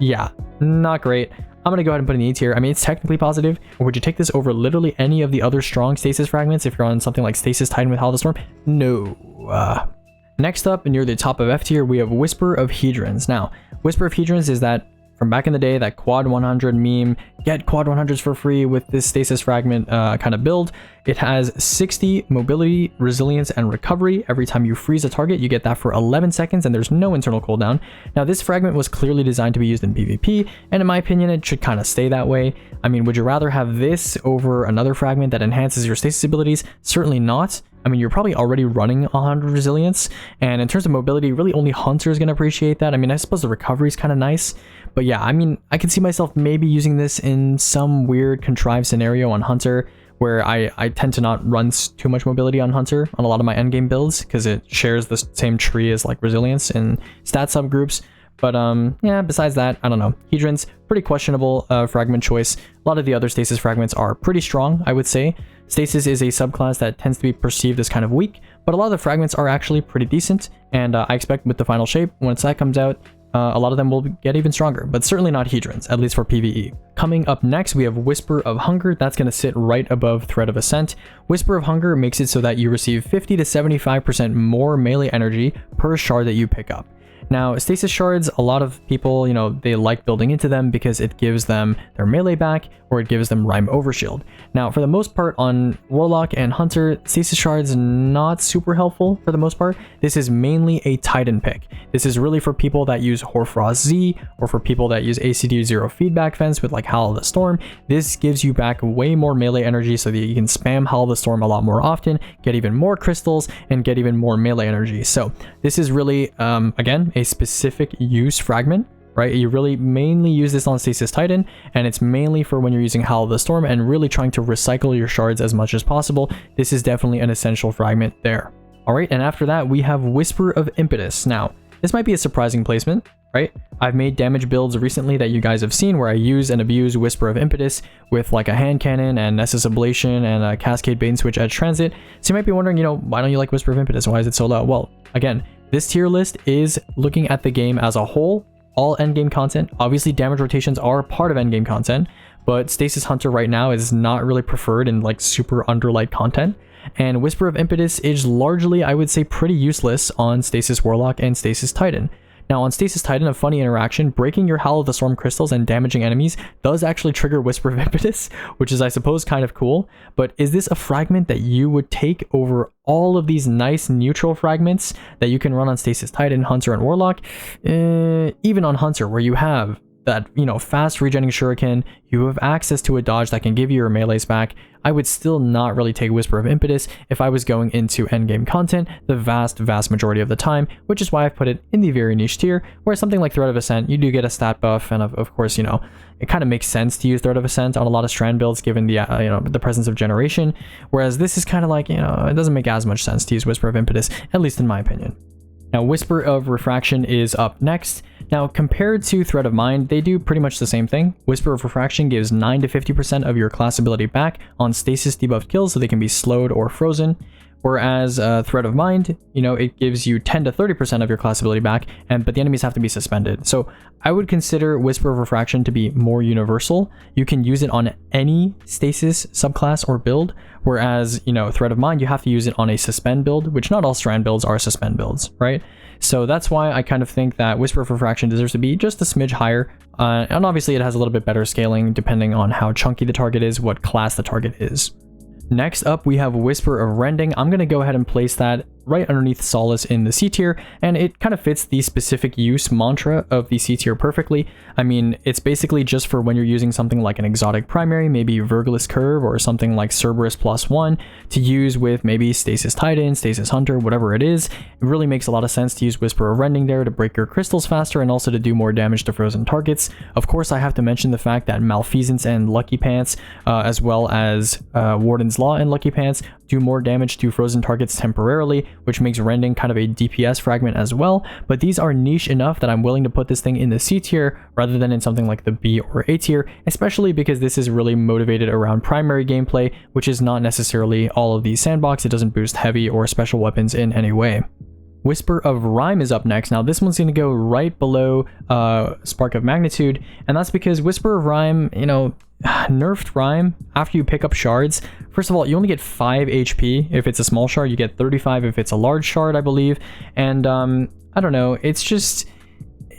Yeah, not great. I'm going to go ahead and put in the E tier. I mean, it's technically positive. Or would you take this over literally any of the other strong stasis fragments if you're on something like Stasis Titan with Howl of the Storm? No. Next up, near the top of F tier, we have Whisper of Hedrons. Now, Whisper of Hedrons is that, from back in the day, that quad 100 meme, get quad 100s for free with this stasis fragment kind of build. It has 60 mobility, resilience, and recovery. Every time you freeze a target, you get that for 11 seconds, and there's no internal cooldown. Now, this fragment was clearly designed to be used in PvP, and in my opinion, it should kind of stay that way. I mean, would you rather have this over another fragment that enhances your stasis abilities? Certainly not. I mean, you're probably already running 100 resilience, and in terms of mobility, really only Hunter is going to appreciate that. I mean, I suppose the recovery is kind of nice, but yeah, I mean, I can see myself maybe using this in some weird contrived scenario on Hunter, where I tend to not run too much mobility on Hunter on a lot of my endgame builds, because it shares the same tree as like resilience in stat subgroups. But yeah, besides that, I don't know. Hedrons, pretty questionable fragment choice. A lot of the other stasis fragments are pretty strong, I would say. Stasis is a subclass that tends to be perceived as kind of weak, but a lot of the fragments are actually pretty decent, and I expect with the final shape, once that comes out, a lot of them will get even stronger, but certainly not Hedrons, at least for PvE. Coming up next, we have Whisper of Hunger. That's going to sit right above Thread of Ascent. Whisper of Hunger makes it so that you receive 50 to 75% more melee energy per shard that you pick up. Now, stasis shards, a lot of people, you know, they like building into them because it gives them their melee back, or it gives them Rhyme Overshield. Now, for the most part on Warlock and Hunter, stasis shards not super helpful for the most part. This is mainly a Titan pick. This is really for people that use Hoarfrost Z, or for people that use ACD 0 feedback fence with like Howl of the Storm. This gives you back way more melee energy so that you can spam Howl of the Storm a lot more often, get even more crystals, and get even more melee energy. So this is really, again, a specific use fragment, right? You really mainly use this on Stasis Titan, and it's mainly for when you're using Howl of the Storm and really trying to recycle your shards as much as possible. This is definitely an essential fragment there. All right, and after that, we have Whisper of Impetus. Now, this might be a surprising placement, right? I've made damage builds recently that you guys have seen where I use and abuse Whisper of Impetus with like a hand cannon and Nessus Ablation and a Cascade Bait and Switch Edge Transit. So you might be wondering, you know, why don't you like Whisper of Impetus? Why is it so low? Well, again, this tier list is looking at the game as a whole, all endgame content. Obviously, damage rotations are part of endgame content, but Stasis Hunter right now is not really preferred in like super underlight content. And Whisper of Impetus is largely, I would say, pretty useless on Stasis Warlock and Stasis Titan. Now, on Stasis Titan, a funny interaction, breaking your Howl of the Storm crystals and damaging enemies does actually trigger Whisper of Impetus, which is, I suppose, kind of cool. But is this a fragment that you would take over all of these nice neutral fragments that you can run on Stasis Titan, Hunter, and Warlock? Even on Hunter, where you have that, you know, fast regenerating shuriken, you have access to a dodge that can give you your melees back, I would still not really take Whisper of Impetus if I was going into endgame content the vast majority of the time, which is why I've put it in the very niche tier, where something like Thread of Ascent, you do get a stat buff, and of course, you know, it kind of makes sense to use Thread of Ascent on a lot of strand builds given the, you know, the presence of generation, whereas this is kind of like, you know, it doesn't make as much sense to use Whisper of Impetus, at least in my opinion. Now, Whisper of Refraction is up next. Now, compared to Thread of Mind, they do pretty much the same thing. Whisper of Refraction gives 9 to 50% of your class ability back on stasis debuffed kills, so they can be slowed or frozen. Whereas Thread of Mind, you know, it gives you 10 to 30% of your class ability back, but the enemies have to be suspended. So I would consider Whisper of Refraction to be more universal. You can use it on any stasis subclass or build, whereas, you know, Thread of Mind, you have to use it on a suspend build, which not all strand builds are suspend builds, right? So that's why I kind of think that Whisper of Refraction deserves to be just a smidge higher. And obviously it has a little bit better scaling depending on how chunky the target is, what class the target is. Next up, we have Whisper of Rending. I'm going to go ahead and place that right underneath Solace in the C tier, and it kind of fits the specific use mantra of the C tier perfectly. I mean, it's basically just for when you're using something like an exotic primary, maybe Virgilus Curve or something like Cerberus +1 to use with maybe Stasis Titan, Stasis Hunter, whatever it is. It really makes a lot of sense to use Whisper of Rending there to break your crystals faster and also to do more damage to frozen targets. Of course, I have to mention the fact that Malfeasance and Lucky Pants, as well as Warden's Law and Lucky Pants, do more damage to frozen targets temporarily, which makes Rending kind of a DPS fragment as well, but these are niche enough that I'm willing to put this thing in the C tier rather than in something like the B or A tier, especially because this is really motivated around primary gameplay, which is not necessarily all of these sandbox. It doesn't boost heavy or special weapons in any way. Whisper of Rhyme is up next. Now this one's going to go right below Spark of Magnitude, and that's because Whisper of Rhyme, you know, nerfed Rhyme after you pick up shards. First of all, you only get 5 HP if it's a small shard, you get 35 if it's a large shard, I believe, and I don't know, it's just,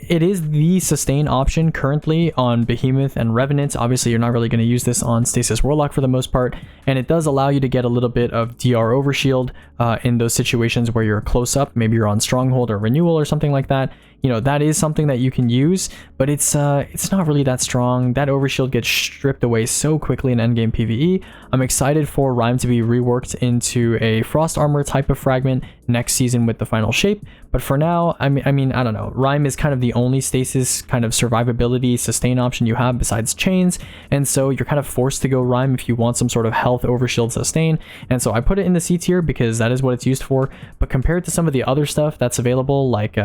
it is the sustain option currently on Behemoth and Revenant. Obviously, you're not really going to use this on Stasis Warlock for the most part, and it does allow you to get a little bit of DR overshield in those situations where you're close up. Maybe you're on Stronghold or Renewal or something like that. You know, that is something that you can use, but it's not really that strong. That overshield gets stripped away so quickly in endgame PvE. I'm excited for Rhyme to be reworked into a Frost Armor type of fragment next season with the final shape, but for now, I mean, I don't know. Rhyme is kind of the only stasis kind of survivability sustain option you have besides Chains, and so you're kind of forced to go Rhyme if you want some sort of health overshield sustain, and so I put it in the C tier because that is what it's used for, but compared to some of the other stuff that's available, like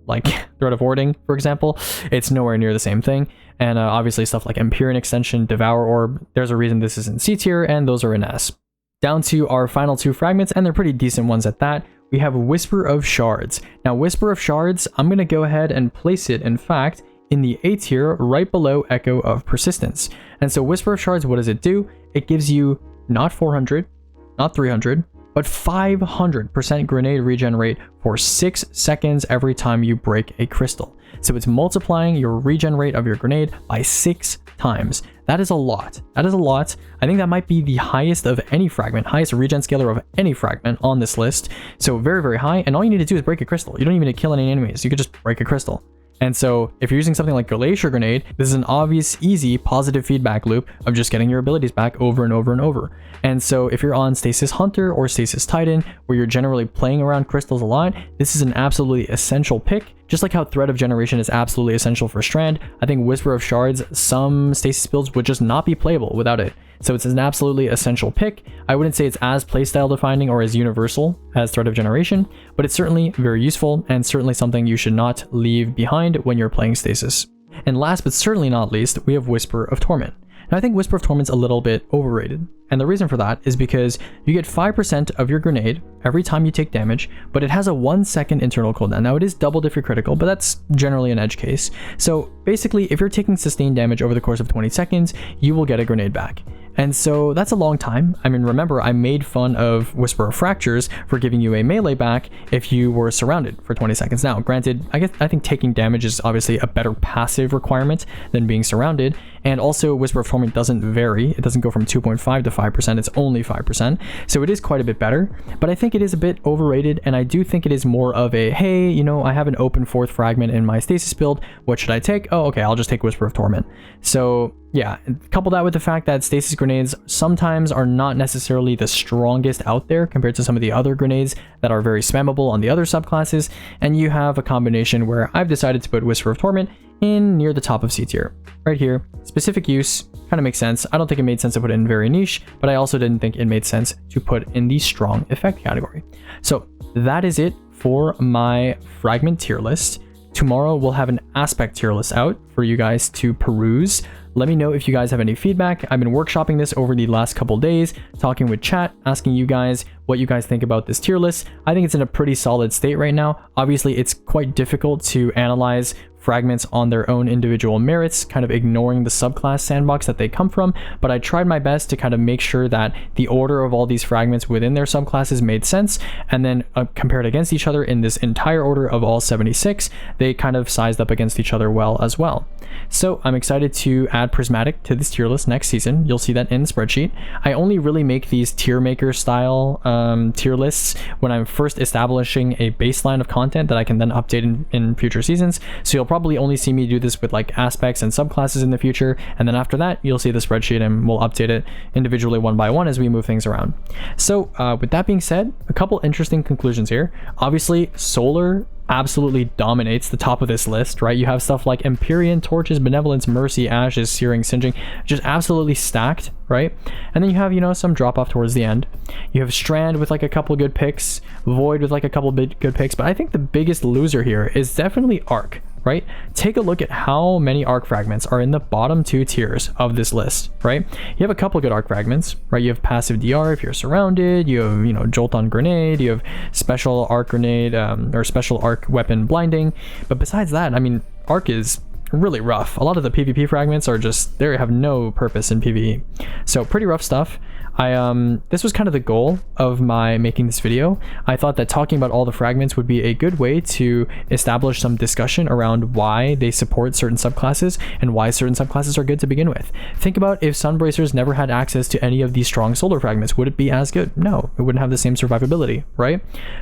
like Threat of Warding, for example, it's nowhere near the same thing. And obviously stuff like Empyrean Extension, Devour Orb, there's a reason this is in C tier, and those are in S. Down to our final two fragments, and they're pretty decent ones at that. We have Whisper of Shards. Now, Whisper of Shards, I'm going to go ahead and place it, in fact, in the A tier, right below Echo of Persistence. And so Whisper of Shards, what does it do? It gives you not 400, not 300, but 500% grenade regen rate for 6 seconds every time you break a crystal. So it's multiplying your regen rate of your grenade by 6 times. That is a lot. That is a lot. I think that might be the highest of any fragment, highest regen scaler of any fragment on this list. So very, very high. And all you need to do is break a crystal. You don't even need to kill any enemies. You could just break a crystal. And so if you're using something like Glacier Grenade, this is an obvious, easy, positive feedback loop of just getting your abilities back over and over and over. And so if you're on Stasis Hunter or Stasis Titan, where you're generally playing around crystals a lot, this is an absolutely essential pick. Just like how Thread of Generation is absolutely essential for Strand, I think Whisper of Shards, some Stasis builds would just not be playable without it. So it's an absolutely essential pick. I wouldn't say it's as playstyle defining or as universal as Thread of Generation, but it's certainly very useful and certainly something you should not leave behind when you're playing Stasis. And last but certainly not least, we have Whisper of Torment. Now I think Whisper of Torment's a little bit overrated, and the reason for that is because you get 5% of your grenade every time you take damage, but it has a 1-second internal cooldown. Now it is doubled if you're critical, but that's generally an edge case. So basically, if you're taking sustained damage over the course of 20 seconds, you will get a grenade back. And so that's a long time. I mean, remember, I made fun of Whisper of Fractures for giving you a melee back if you were surrounded for 20 seconds. Now, granted, I think taking damage is obviously a better passive requirement than being surrounded. And also Whisper of Torment doesn't vary. It doesn't go from 2.5 to 5%, it's only 5%. So it is quite a bit better, but I think it is a bit overrated, and I do think it is more of a, hey, you know, I have an open 4th fragment in my stasis build, what should I take? Oh, okay, I'll just take Whisper of Torment. So yeah, couple that with the fact that stasis grenades sometimes are not necessarily the strongest out there compared to some of the other grenades that are very spammable on the other subclasses, and you have a combination where I've decided to put Whisper of Torment in near the top of C tier. Right here, specific use, kind of makes sense. I don't think it made sense to put it in very niche, but I also didn't think it made sense to put in the strong effect category. So that is it for my fragment tier list. Tomorrow we'll have an aspect tier list out for you guys to peruse. Let me know if you guys have any feedback. I've been workshopping this over the last couple days, talking with chat, asking you guys what you guys think about this tier list. I think it's in a pretty solid state right now. Obviously, it's quite difficult to analyze fragments on their own individual merits, kind of ignoring the subclass sandbox that they come from, but I tried my best to kind of make sure that the order of all these fragments within their subclasses made sense, and then compared against each other in this entire order of all 76, they kind of sized up against each other well as well. So I'm excited to add Prismatic to this tier list next season. You'll see that in the spreadsheet. I only really make these tier maker style tier lists when I'm first establishing a baseline of content that I can then update in future seasons. So you'll probably only see me do this with like aspects and subclasses in the future, and then after that you'll see the spreadsheet and we'll update it individually one by one as we move things around. So with that being said, a couple interesting conclusions here. Obviously solar absolutely dominates the top of this list, right? You have stuff like Empyrean, Torches, Benevolence, Mercy, Ashes, Searing, Singeing, just absolutely stacked, right? And then you have, you know, some drop off towards the end. You have Strand with like a couple good picks, Void with like a couple good picks, but I think the biggest loser here is definitely Arc, right? Take a look at how many arc fragments are in the bottom 2 tiers of this list, right? You have a couple good arc fragments, right? You have passive DR if you're surrounded, you have, you know, Jolt on Grenade, you have special arc grenade or special arc weapon blinding, but besides that, I mean, arc is really rough. A lot of the PvP fragments are just, they have no purpose in PvE. So pretty rough stuff. This was kind of the goal of my making this video. I thought that talking about all the fragments would be a good way to establish some discussion around why they support certain subclasses and why certain subclasses are good to begin with. Think about if Sunbracers never had access to any of these strong solar fragments, would it be as good? No, it wouldn't have the same survivability, right?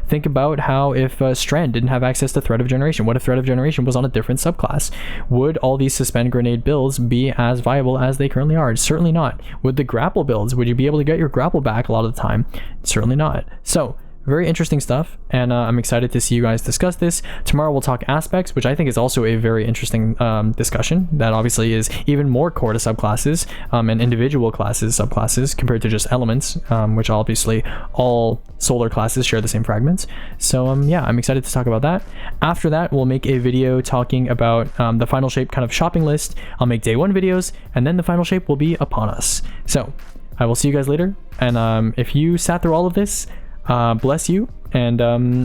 Think about how if Strand didn't have access to Threat of Generation, what if Threat of Generation was on a different subclass? Would all these suspend grenade builds be as viable as they currently are? Certainly not. Would the grapple builds, would you be able to get your grapple back a lot of the time? Certainly not. So very interesting stuff, and I'm excited to see you guys discuss this. Tomorrow we'll talk aspects, which I think is also a very interesting discussion that obviously is even more core to subclasses and individual classes, subclasses, compared to just elements, which obviously all solar classes share the same fragments. So yeah, I'm excited to talk about that. After that, we'll make a video talking about the final shape kind of shopping list. I'll make day 1 videos, and then the final shape will be upon us. So I will see you guys later, and if you sat through all of this, bless you, and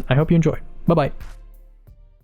I hope you enjoyed. Bye bye.